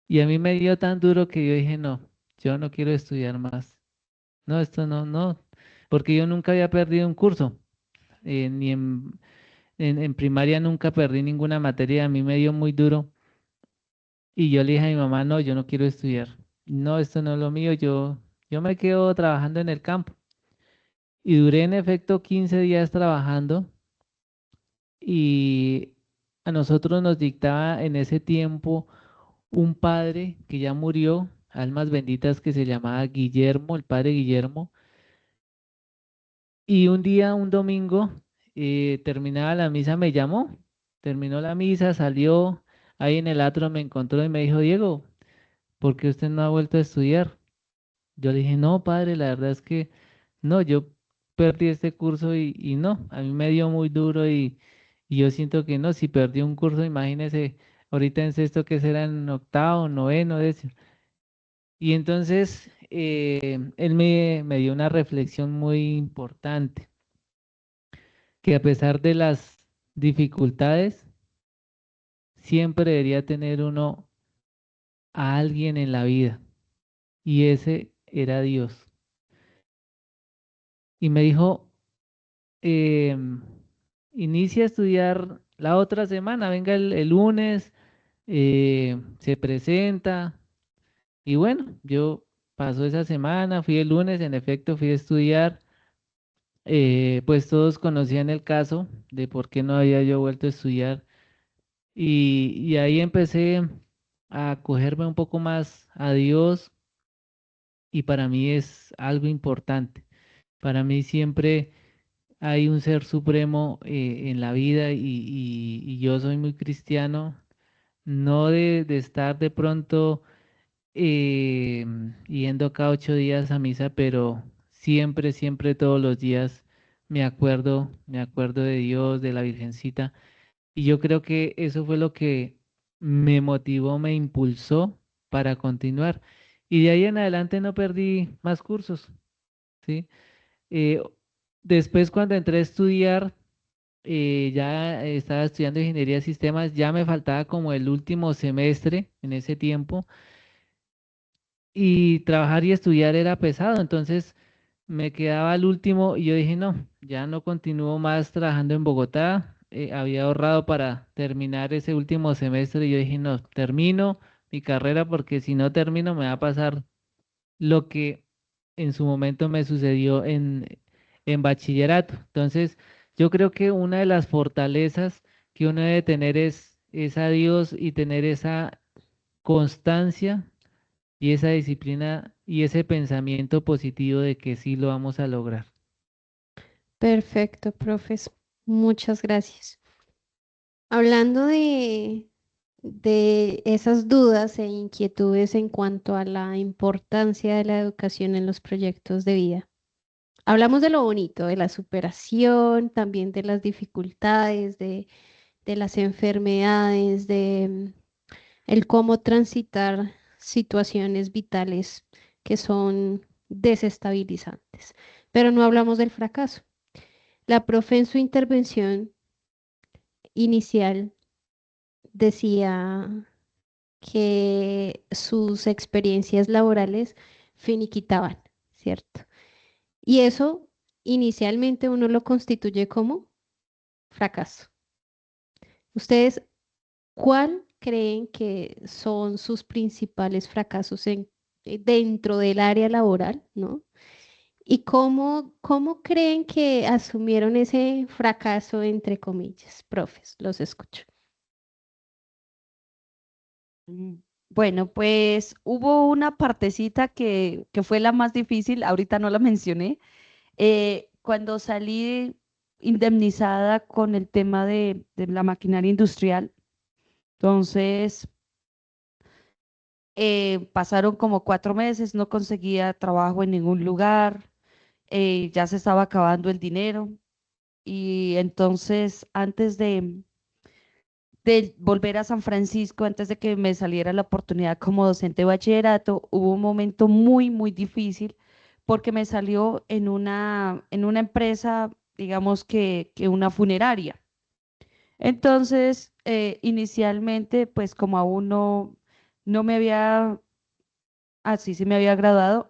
Y a mí me dio tan duro que yo dije, no, yo no quiero estudiar más. No, esto no, no, porque yo nunca había perdido un curso, ni en primaria nunca perdí ninguna materia, a mí me dio muy duro. Y yo le dije a mi mamá, no, yo no quiero estudiar. No, esto no es lo mío, yo me quedo trabajando en el campo. Y duré en efecto 15 días trabajando y a nosotros nos dictaba en ese tiempo un padre que ya murió, almas benditas, que se llamaba Guillermo, el padre Guillermo. Y un día, un domingo, terminaba la misa, me llamó, terminó la misa, salió ahí en el atrio, me encontró y me dijo, Diego, ¿por qué usted no ha vuelto a estudiar? Yo le dije, no, padre, la verdad es que no, yo perdí este curso y no, a mí me dio muy duro y yo siento que no, si perdí un curso, imagínese, ahorita en sexto que será en octavo, noveno, décimo. Y entonces él me dio una reflexión muy importante, que a pesar de las dificultades, siempre debería tener uno a alguien en la vida, y ese era Dios. Y me dijo, em, inicia a estudiar la otra semana, venga el lunes, se presenta. Y bueno, yo pasó esa semana, fui el lunes, en efecto fui a estudiar. Pues todos conocían el caso de por qué no había yo vuelto a estudiar. Y ahí empecé a acogerme un poco más a Dios y para mí es algo importante. Para mí siempre hay un ser supremo en la vida y yo soy muy cristiano, no de estar de pronto eh, yendo cada 8 días a misa, pero siempre, siempre todos los días me acuerdo de Dios, de la Virgencita, y yo creo que eso fue lo que me motivó, me impulsó para continuar. Y de ahí en adelante no perdí más cursos, ¿sí? Eh, Después cuando entré a estudiar, ya estaba estudiando ingeniería de sistemas, ya me faltaba como el último semestre en ese tiempo y trabajar y estudiar era pesado, entonces me quedaba al último y yo dije, no, ya no continúo más trabajando en Bogotá, había ahorrado para terminar ese último semestre y yo dije, no, termino mi carrera porque si no termino me va a pasar lo que en su momento me sucedió en bachillerato. Entonces, yo creo que una de las fortalezas que uno debe tener es a Dios y tener esa constancia y esa disciplina y ese pensamiento positivo de que sí lo vamos a lograr.
Perfecto, profes. Muchas gracias. Hablando de esas dudas e inquietudes en cuanto a la importancia de la educación en los proyectos de vida. Hablamos de lo bonito, de la superación, también de las dificultades, de las enfermedades, de el cómo transitar situaciones vitales que son desestabilizantes. Pero no hablamos del fracaso. La profe en su intervención inicial decía que sus experiencias laborales finiquitaban, ¿cierto? Y eso inicialmente uno lo constituye como fracaso. ¿Ustedes cuál creen que son sus principales fracasos dentro del área laboral, ¿no? ¿Y cómo creen que asumieron ese fracaso, entre comillas? Profes, los escucho.
Mm, Bueno, pues hubo una partecita que fue la más difícil, ahorita no la mencioné, cuando salí indemnizada con el tema de la maquinaria industrial. Entonces, pasaron como 4 meses, no conseguía trabajo en ningún lugar, ya se estaba acabando el dinero y entonces antes de volver a San Francisco, antes de que me saliera la oportunidad como docente de bachillerato, hubo un momento muy, muy difícil porque me salió en una empresa, digamos que una funeraria. Entonces, inicialmente, pues como aún no me había, así se me había graduado,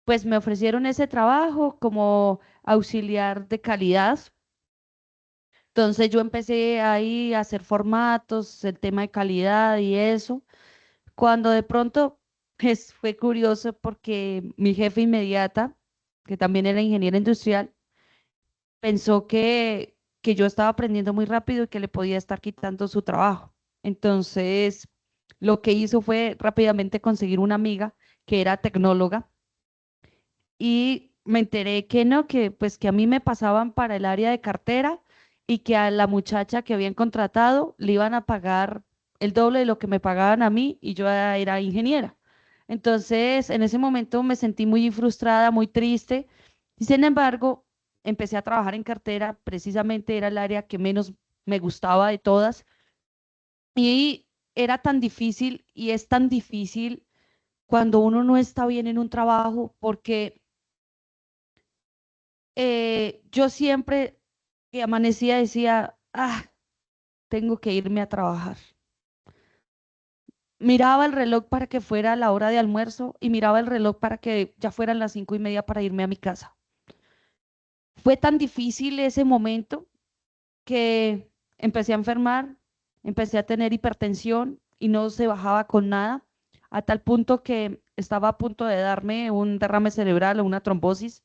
pues me ofrecieron ese trabajo como auxiliar de calidad. Entonces yo empecé ahí a hacer formatos, el tema de calidad y eso, cuando de pronto, pues fue curioso porque mi jefe inmediata, que también era ingeniera industrial, pensó que yo estaba aprendiendo muy rápido y que le podía estar quitando su trabajo. Entonces, lo que hizo fue rápidamente conseguir una amiga que era tecnóloga y me enteré que no, que pues que a mí me pasaban para el área de cartera y que a la muchacha que habían contratado le iban a pagar el doble de lo que me pagaban a mí y yo era ingeniera. Entonces, en ese momento me sentí muy frustrada, muy triste y sin embargo, empecé a trabajar en cartera, precisamente era el área que menos me gustaba de todas y era tan difícil y es tan difícil cuando uno no está bien en un trabajo porque yo siempre que amanecía decía, tengo que irme a trabajar. Miraba el reloj para que fuera la hora de almuerzo y miraba el reloj para que ya fueran las 5:30 para irme a mi casa. Fue tan difícil ese momento que empecé a enfermar, empecé a tener hipertensión y no se bajaba con nada, a tal punto que estaba a punto de darme un derrame cerebral o una trombosis.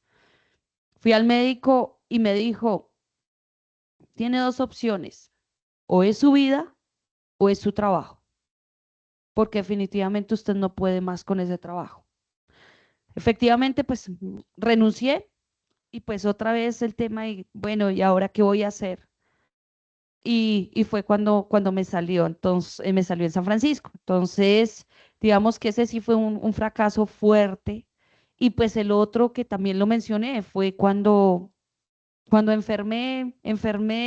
Fui al médico y me dijo, tiene dos opciones, o es su vida o es su trabajo, porque definitivamente usted no puede más con ese trabajo. Efectivamente, pues renuncié y pues otra vez el tema y bueno, ¿y ahora qué voy a hacer? Y fue cuando me salió, entonces me salió en San Francisco. Entonces, digamos que ese sí fue un fracaso fuerte. Y pues el otro que también lo mencioné fue cuando enfermé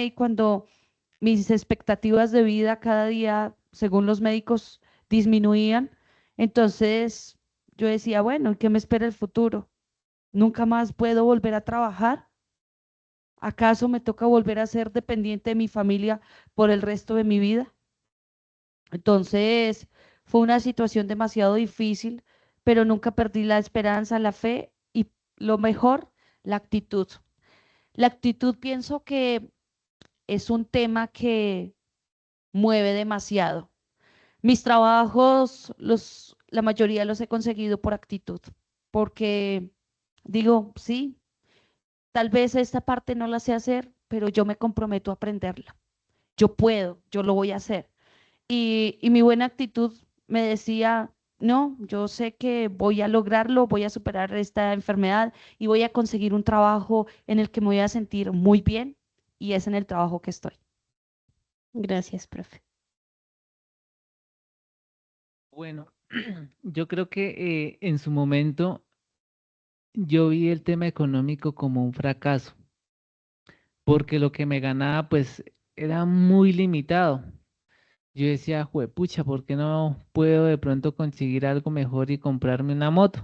y cuando mis expectativas de vida cada día, según los médicos, disminuían. Entonces yo decía, bueno, ¿qué me espera el futuro? ¿Nunca más puedo volver a trabajar? ¿Acaso me toca volver a ser dependiente de mi familia por el resto de mi vida? Entonces fue una situación demasiado difícil, pero nunca perdí la esperanza, la fe y lo mejor, la actitud. La actitud pienso que es un tema que mueve demasiado. Mis trabajos, la mayoría los he conseguido por actitud, porque digo, sí, tal vez esta parte no la sé hacer, pero yo me comprometo a aprenderla. Yo puedo, yo lo voy a hacer. Y mi buena actitud me decía, no, yo sé que voy a lograrlo, voy a superar esta enfermedad y voy a conseguir un trabajo en el que me voy a sentir muy bien y es en el trabajo que estoy.
Gracias, profe.
Bueno, yo creo que en su momento yo vi el tema económico como un fracaso, porque lo que me ganaba pues era muy limitado. Yo decía, juepucha, ¿por qué no puedo de pronto conseguir algo mejor y comprarme una moto?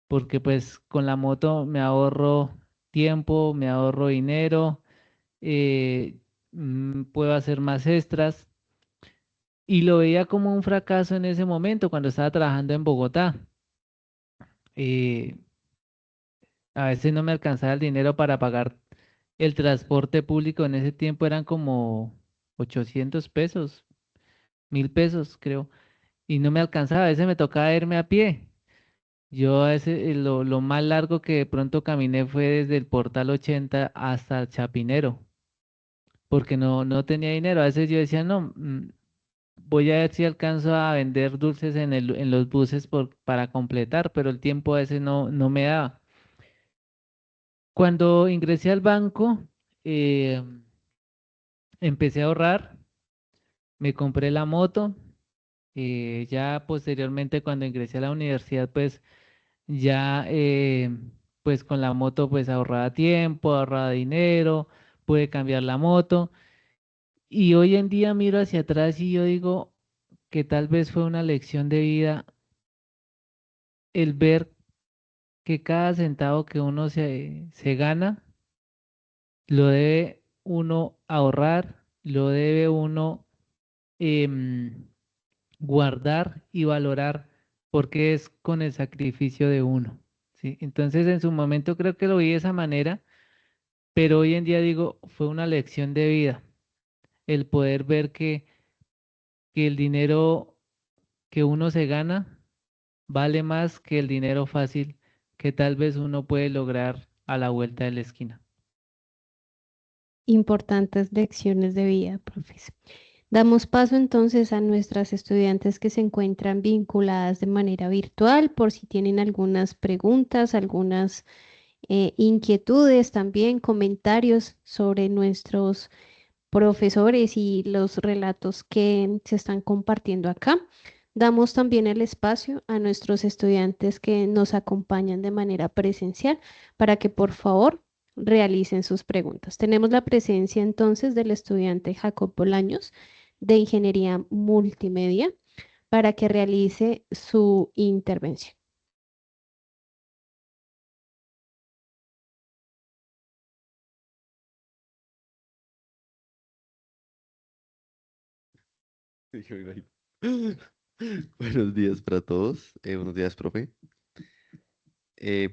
Porque pues con la moto me ahorro tiempo, me ahorro dinero, eh, puedo hacer más extras. Y lo veía como un fracaso en ese momento cuando estaba trabajando en Bogotá. Eh, a veces no me alcanzaba el dinero para pagar el transporte público. En ese tiempo eran como 800 pesos, 1000 pesos, creo. Y no me alcanzaba, a veces me tocaba irme a pie. Yo a veces lo más largo que de pronto caminé fue desde el Portal 80 hasta Chapinero, porque no tenía dinero. A veces yo decía, no. voy a ver si alcanzo a vender dulces en los buses para completar, pero el tiempo ese no me daba. Cuando ingresé al banco, eh, empecé a ahorrar, me compré la moto. Ya posteriormente cuando ingresé a la universidad, pues ya pues con la moto pues ahorraba tiempo, ahorraba dinero, pude cambiar la moto. Y hoy en día miro hacia atrás y yo digo que tal vez fue una lección de vida el ver que cada centavo que uno se gana, lo debe uno ahorrar, lo debe uno em, guardar y valorar porque es con el sacrificio de uno, ¿sí? Entonces en su momento creo que lo vi de esa manera, pero hoy en día digo, fue una lección de vida el poder ver que el dinero que uno se gana vale más que el dinero fácil que tal vez uno puede lograr a la vuelta de la esquina.
Importantes lecciones de vida, profesor. Damos paso entonces a nuestras estudiantes que se encuentran vinculadas de manera virtual, por si tienen algunas preguntas, algunas inquietudes también, comentarios sobre nuestros profesores y los relatos que se están compartiendo acá. Damos también el espacio a nuestros estudiantes que nos acompañan de manera presencial para que por favor realicen sus preguntas. Tenemos la presencia entonces del estudiante Jacob Bolaños de Ingeniería Multimedia para que realice su intervención.
Yo me imagino. Buenos días para todos. Buenos días, profe.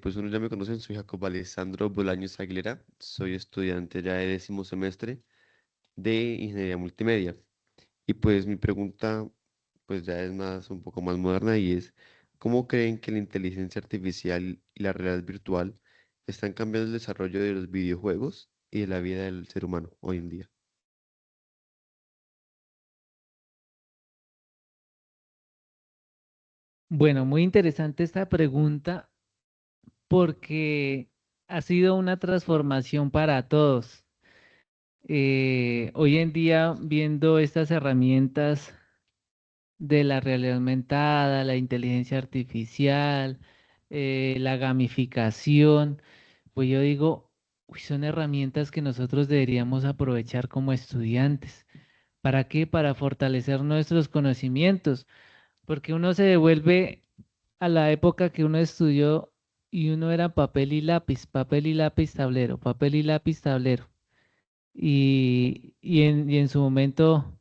Pues uno ya me conocen, soy Jacob Alessandro Bolaños Aguilera. Soy estudiante ya de 10º semestre de Ingeniería Multimedia. Y pues mi pregunta pues ya es un poco más moderna y es, ¿cómo creen que la inteligencia artificial y la realidad virtual están cambiando el desarrollo de los videojuegos y de la vida del ser humano hoy en día?
Bueno, muy interesante esta pregunta porque ha sido una transformación para todos. Hoy en día, viendo estas herramientas de la realidad aumentada, la inteligencia artificial, la gamificación, pues yo digo, uy, son herramientas que nosotros deberíamos aprovechar como estudiantes. ¿Para qué? Para fortalecer nuestros conocimientos, porque uno se devuelve a la época que uno estudió y uno era papel y lápiz, tablero, papel y lápiz, tablero. Y en su momento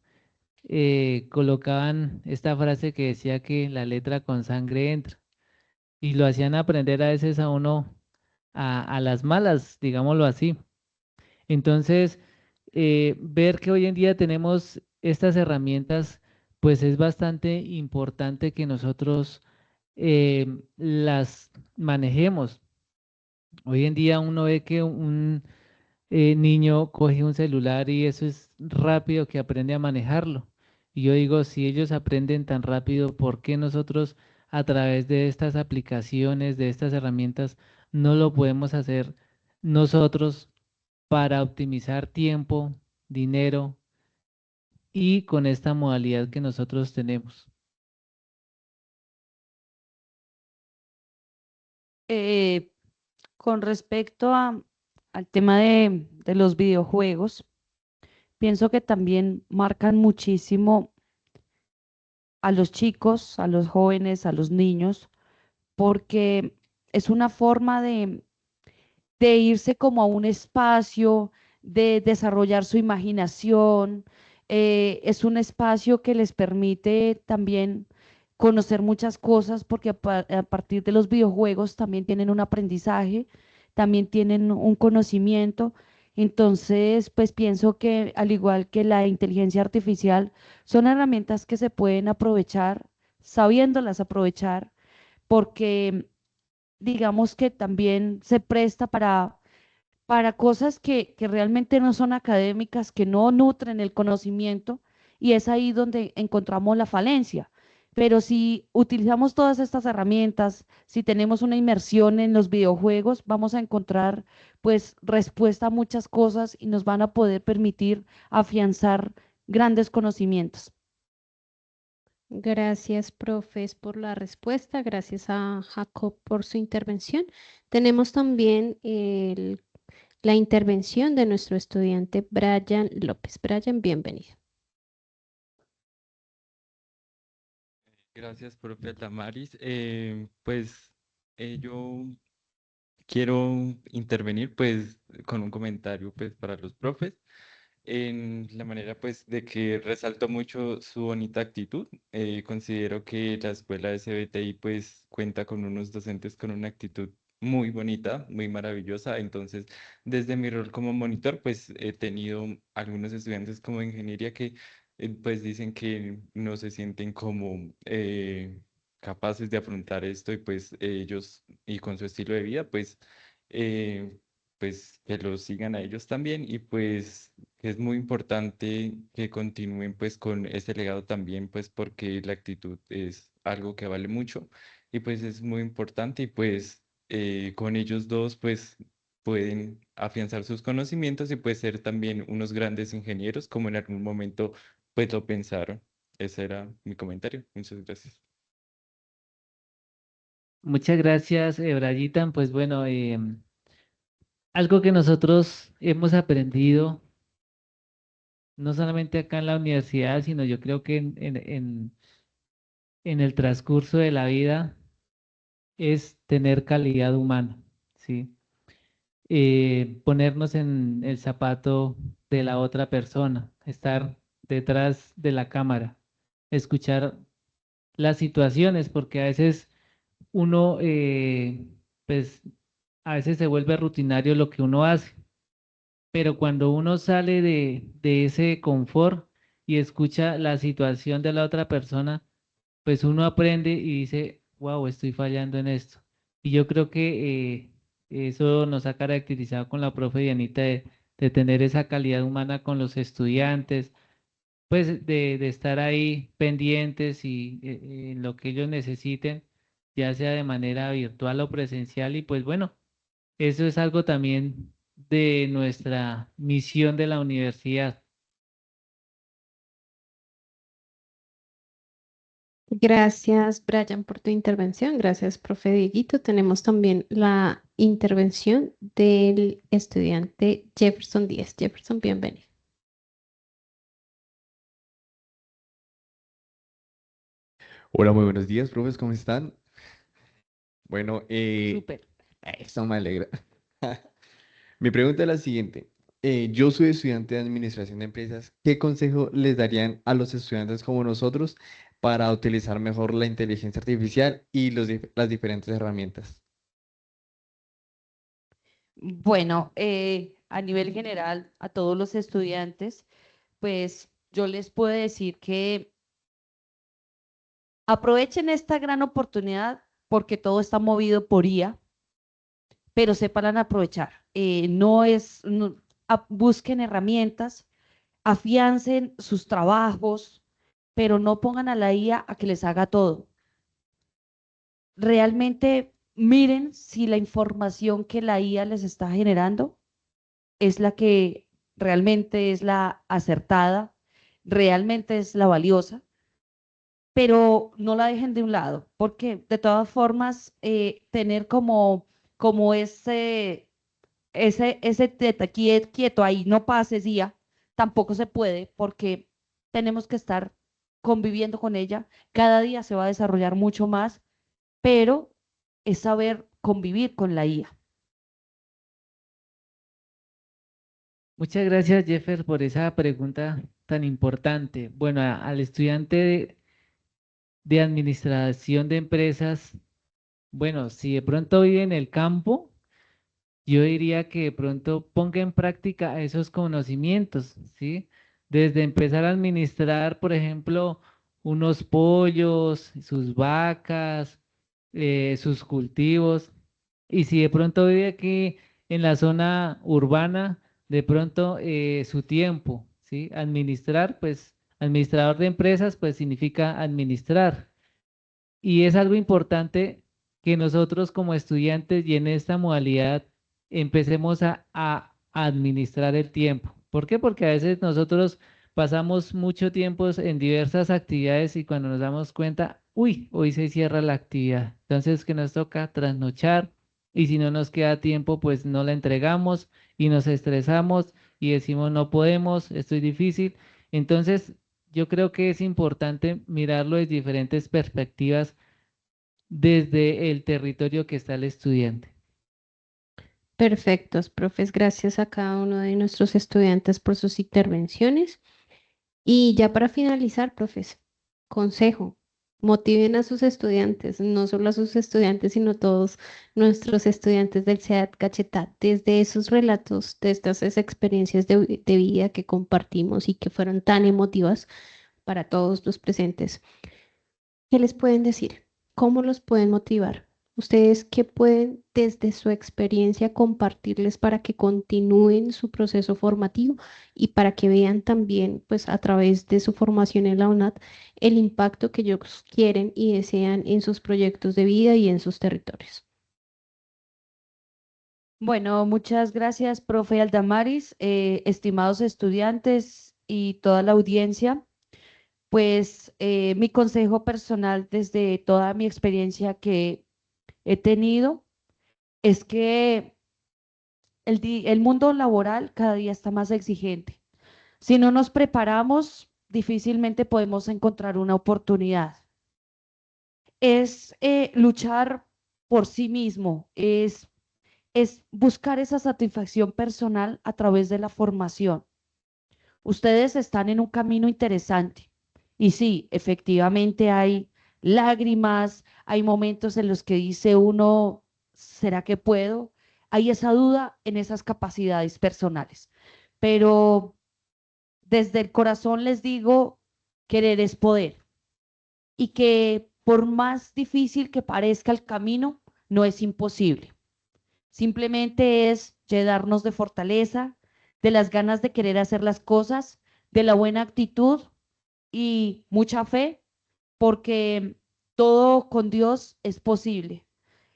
colocaban esta frase que decía que la letra con sangre entra y lo hacían aprender a veces a uno a las malas, digámoslo así. Entonces, ver que hoy en día tenemos estas herramientas, pues es bastante importante que nosotros las manejemos. Hoy en día uno ve que un niño coge un celular y eso es rápido que aprende a manejarlo. Y yo digo, si ellos aprenden tan rápido, ¿por qué nosotros a través de estas aplicaciones, de estas herramientas, no lo podemos hacer nosotros para optimizar tiempo, dinero y con esta modalidad que nosotros tenemos?
Eh, con respecto al tema de los videojuegos, pienso que también marcan muchísimo a los chicos, a los jóvenes, a los niños, porque es una forma de irse como a un espacio, de desarrollar su imaginación. Es un espacio que les permite también conocer muchas cosas porque a partir de los videojuegos también tienen un aprendizaje, también tienen un conocimiento. Entonces, pues pienso que al igual que la inteligencia artificial, son herramientas que se pueden aprovechar, sabiéndolas aprovechar, porque digamos que también se presta para cosas que realmente no son académicas, que no nutren el conocimiento y es ahí donde encontramos la falencia. Pero si utilizamos todas estas herramientas, si tenemos una inmersión en los videojuegos, vamos a encontrar pues respuesta a muchas cosas y nos van a poder permitir afianzar grandes conocimientos.
Gracias, profes, por la respuesta. Gracias a Jacob por su intervención. Tenemos también la intervención de nuestro estudiante Brian López. Brian, bienvenido.
Gracias, profe Tamaris. Yo quiero intervenir pues con un comentario pues para los profes en la manera pues de que resalto mucho su bonita actitud. Considero que la escuela de CBTI pues cuenta con unos docentes con una actitud muy bonita, muy maravillosa. Entonces, desde mi rol como monitor pues he tenido algunos estudiantes como de ingeniería que pues dicen que no se sienten como capaces de afrontar esto y pues ellos y con su estilo de vida eh, pues que los sigan a ellos también y pues es muy importante que continúen pues con ese legado también pues porque la actitud es algo que vale mucho y pues es muy importante y pues con ellos dos pues pueden afianzar sus conocimientos y pues ser también unos grandes ingenieros como en algún momento pues lo pensaron. Ese era mi comentario. Muchas gracias.
Muchas gracias, Brayitan. Pues bueno, algo que nosotros hemos aprendido, no solamente acá en la universidad, sino yo creo que en el transcurso de la vida, es tener calidad humana, ¿sí? Ponernos en el zapato de la otra persona, estar detrás de la cámara, escuchar las situaciones, porque a veces uno, pues, a veces se vuelve rutinario lo que uno hace, pero cuando uno sale de ese confort y escucha la situación de la otra persona, pues uno aprende y dice, wow, estoy fallando en esto. Y yo creo que eso nos ha caracterizado con la profe Dianita de tener esa calidad humana con los estudiantes, pues de estar ahí pendientes y en lo que ellos necesiten, ya sea de manera virtual o presencial. Y pues bueno, eso es algo también de nuestra misión de la universidad.
Gracias, Brian, por tu intervención. Gracias, profe Dieguito. Tenemos también la intervención del estudiante Jefferson Díaz. Jefferson, bienvenido.
Hola, muy buenos días, profes, ¿cómo están? Bueno,
Súper.
eso me alegra. Mi pregunta es la siguiente. Yo soy estudiante de Administración de Empresas. ¿Qué consejo les darían a los estudiantes como nosotros para utilizar mejor la inteligencia artificial y las diferentes herramientas?
Bueno, a nivel general, a todos los estudiantes, pues yo les puedo decir que aprovechen esta gran oportunidad porque todo está movido por IA, pero sepan aprovechar. Busquen herramientas, afiancen sus trabajos, pero no pongan a la IA a que les haga todo. Realmente miren si la información que la IA les está generando es la que realmente es la acertada, realmente es la valiosa, pero no la dejen de un lado, porque de todas formas, tener como ese teta quieto ahí, no pases ya, tampoco se puede, porque tenemos que estar conviviendo con ella. Cada día se va a desarrollar mucho más, pero es saber convivir con la IA.
Muchas gracias, Jeffer, por esa pregunta tan importante. Bueno, al estudiante de administración de empresas, bueno, si de pronto vive en el campo, yo diría que de pronto ponga en práctica esos conocimientos, ¿sí? Desde empezar a administrar, por ejemplo, unos pollos, sus vacas, sus cultivos. Y si de pronto vive aquí en la zona urbana, de pronto su tiempo, ¿sí? Administrar, pues Administrador de empresas, pues significa administrar. Y es algo importante que nosotros como estudiantes y en esta modalidad empecemos a administrar el tiempo. ¿Por qué? Porque a veces nosotros pasamos mucho tiempo en diversas actividades y cuando nos damos cuenta, uy, hoy se cierra la actividad. Entonces que nos toca trasnochar y si no nos queda tiempo, pues no la entregamos y nos estresamos y decimos no podemos, esto es difícil. Entonces yo creo que es importante mirarlo desde diferentes perspectivas desde el territorio que está el estudiante.
Perfectos, profes. Gracias a cada uno de nuestros estudiantes por sus intervenciones. Y ya para finalizar, profes, consejo, motiven a sus estudiantes, no solo a sus estudiantes, sino a todos nuestros estudiantes del SEAD Cachetat, desde esos relatos, de estas experiencias de vida que compartimos y que fueron tan emotivas para todos los presentes. ¿Qué les pueden decir? ¿Cómo los pueden motivar? ¿Ustedes qué pueden desde su experiencia compartirles para que continúen su proceso formativo y para que vean también, pues a través de su formación en la UNAD, el impacto que ellos quieren y desean en sus proyectos de vida y en sus territorios?
Bueno, muchas gracias, profe Aldamaris, estimados estudiantes y toda la audiencia. Pues mi consejo personal desde toda mi experiencia que he tenido es que el mundo laboral cada día está más exigente. Si no nos preparamos, difícilmente podemos encontrar una oportunidad. Es luchar por sí mismo, es buscar esa satisfacción personal a través de la formación. Ustedes están en un camino interesante y sí, efectivamente hay lágrimas, hay momentos en los que dice uno, ¿será que puedo? Hay esa duda en esas capacidades personales, pero desde el corazón les digo, querer es poder y que por más difícil que parezca el camino, no es imposible. Simplemente es llenarnos de fortaleza, de las ganas de querer hacer las cosas, de la buena actitud y mucha fe, porque todo con Dios es posible.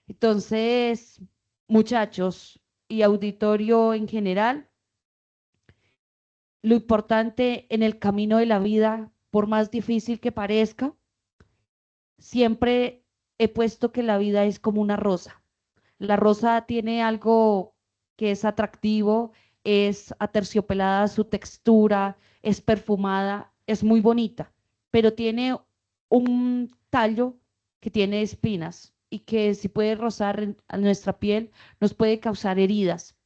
Entonces, muchachos y auditorio en general, lo importante en el camino de la vida, por más difícil que parezca, siempre he puesto que la vida es como una rosa. La rosa tiene algo que es atractivo, es aterciopelada su textura, es perfumada, es muy bonita, pero tiene un tallo que tiene espinas y que si puede rozar a nuestra piel nos puede causar heridas.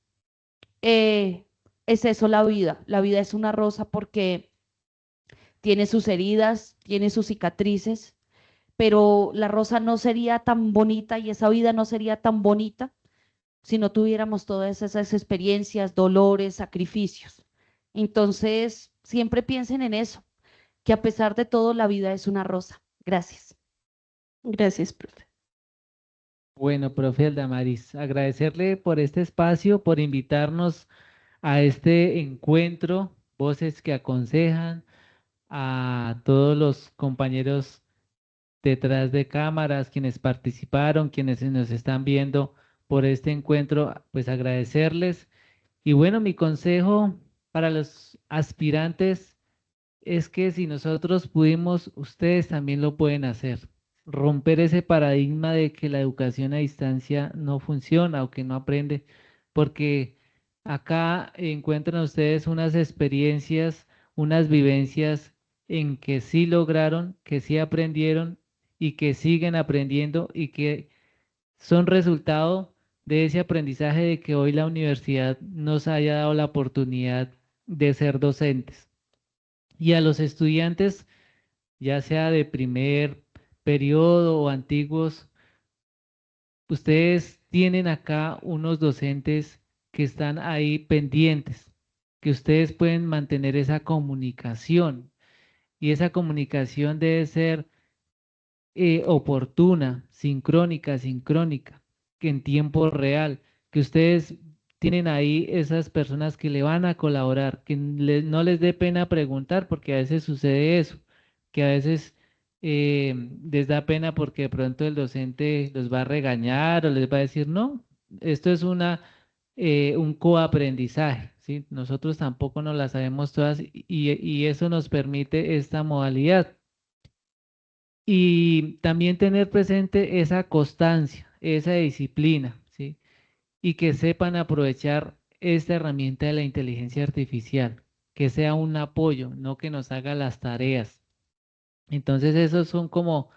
Es eso la vida es una rosa porque tiene sus heridas, tiene sus cicatrices, pero la rosa no sería tan bonita y esa vida no sería tan bonita si no tuviéramos todas esas experiencias, dolores, sacrificios. Entonces, siempre piensen en eso, que a pesar de todo la vida es una rosa. Gracias.
Gracias, profe.
Bueno, profe Aldamaris, agradecerle por este espacio, por invitarnos a este encuentro, Voces que Aconsejan, a todos los compañeros detrás de cámaras, quienes participaron, quienes nos están viendo por este encuentro, pues agradecerles. Y bueno, mi consejo para los aspirantes es que si nosotros pudimos, ustedes también lo pueden hacer. Romper ese paradigma de que la educación a distancia no funciona o que no aprende, porque acá encuentran ustedes unas experiencias, unas vivencias en que sí lograron, que sí aprendieron y que siguen aprendiendo y que son resultado de ese aprendizaje de que hoy la universidad nos haya dado la oportunidad de ser docentes. Y a los estudiantes, ya sea de primer periodo o antiguos, ustedes tienen acá unos docentes que están ahí pendientes, que ustedes pueden mantener esa comunicación y esa comunicación debe ser oportuna, sincrónica, que en tiempo real, que ustedes tienen ahí esas personas que le van a colaborar, que no les dé pena preguntar, porque a veces sucede eso, que a veces les da pena porque de pronto el docente los va a regañar o les va a decir, no, esto es un coaprendizaje, ¿sí? Nosotros tampoco nos la sabemos todas y eso nos permite esta modalidad. Y también tener presente esa constancia, esa disciplina, ¿sí? Y que sepan aprovechar esta herramienta de la inteligencia artificial, que sea un apoyo, no que nos haga las tareas. Entonces esos son como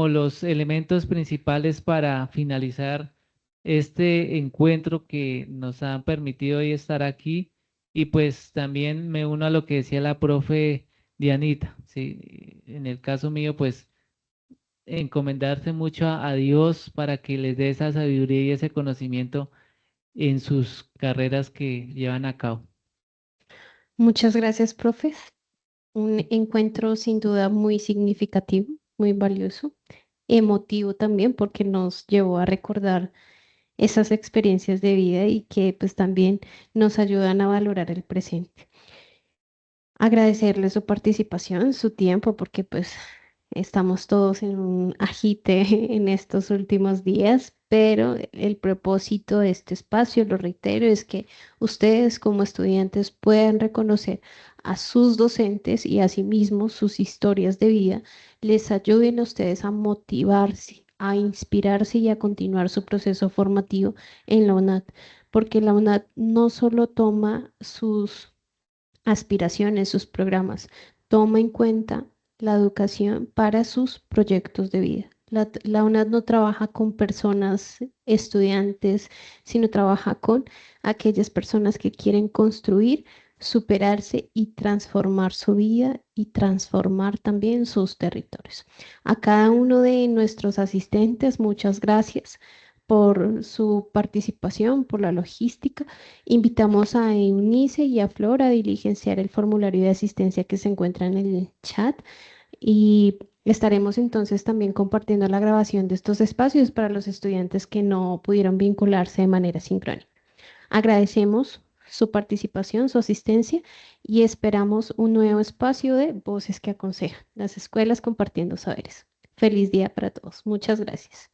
los elementos principales para finalizar este encuentro que nos han permitido hoy estar aquí. Y pues también me uno a lo que decía la profe Dianita, ¿sí? En el caso mío, pues encomendarse mucho a Dios para que les dé esa sabiduría y ese conocimiento en sus carreras que llevan a cabo.
Muchas gracias, profes. Un encuentro sin duda muy significativo, muy valioso, emotivo también porque nos llevó a recordar esas experiencias de vida y que pues también nos ayudan a valorar el presente. Agradecerle su participación, su tiempo, porque pues estamos todos en un agite en estos últimos días, pero el propósito de este espacio, lo reitero, es que ustedes como estudiantes puedan reconocer a sus docentes y asimismo sus historias de vida, les ayuden a ustedes a motivarse, a inspirarse y a continuar su proceso formativo en la UNAD, porque la UNAD no solo toma sus aspiraciones, sus programas. Toma en cuenta la educación para sus proyectos de vida. La UNAD no trabaja con personas, estudiantes, sino trabaja con aquellas personas que quieren construir, superarse y transformar su vida y transformar también sus territorios. A cada uno de nuestros asistentes, muchas gracias por su participación, por la logística. Invitamos a Eunice y a Flor a diligenciar el formulario de asistencia que se encuentra en el chat y estaremos entonces también compartiendo la grabación de estos espacios para los estudiantes que no pudieron vincularse de manera sincrónica. Agradecemos su participación, su asistencia y esperamos un nuevo espacio de Voces que Aconsejan, las escuelas compartiendo saberes. Feliz día para todos. Muchas gracias.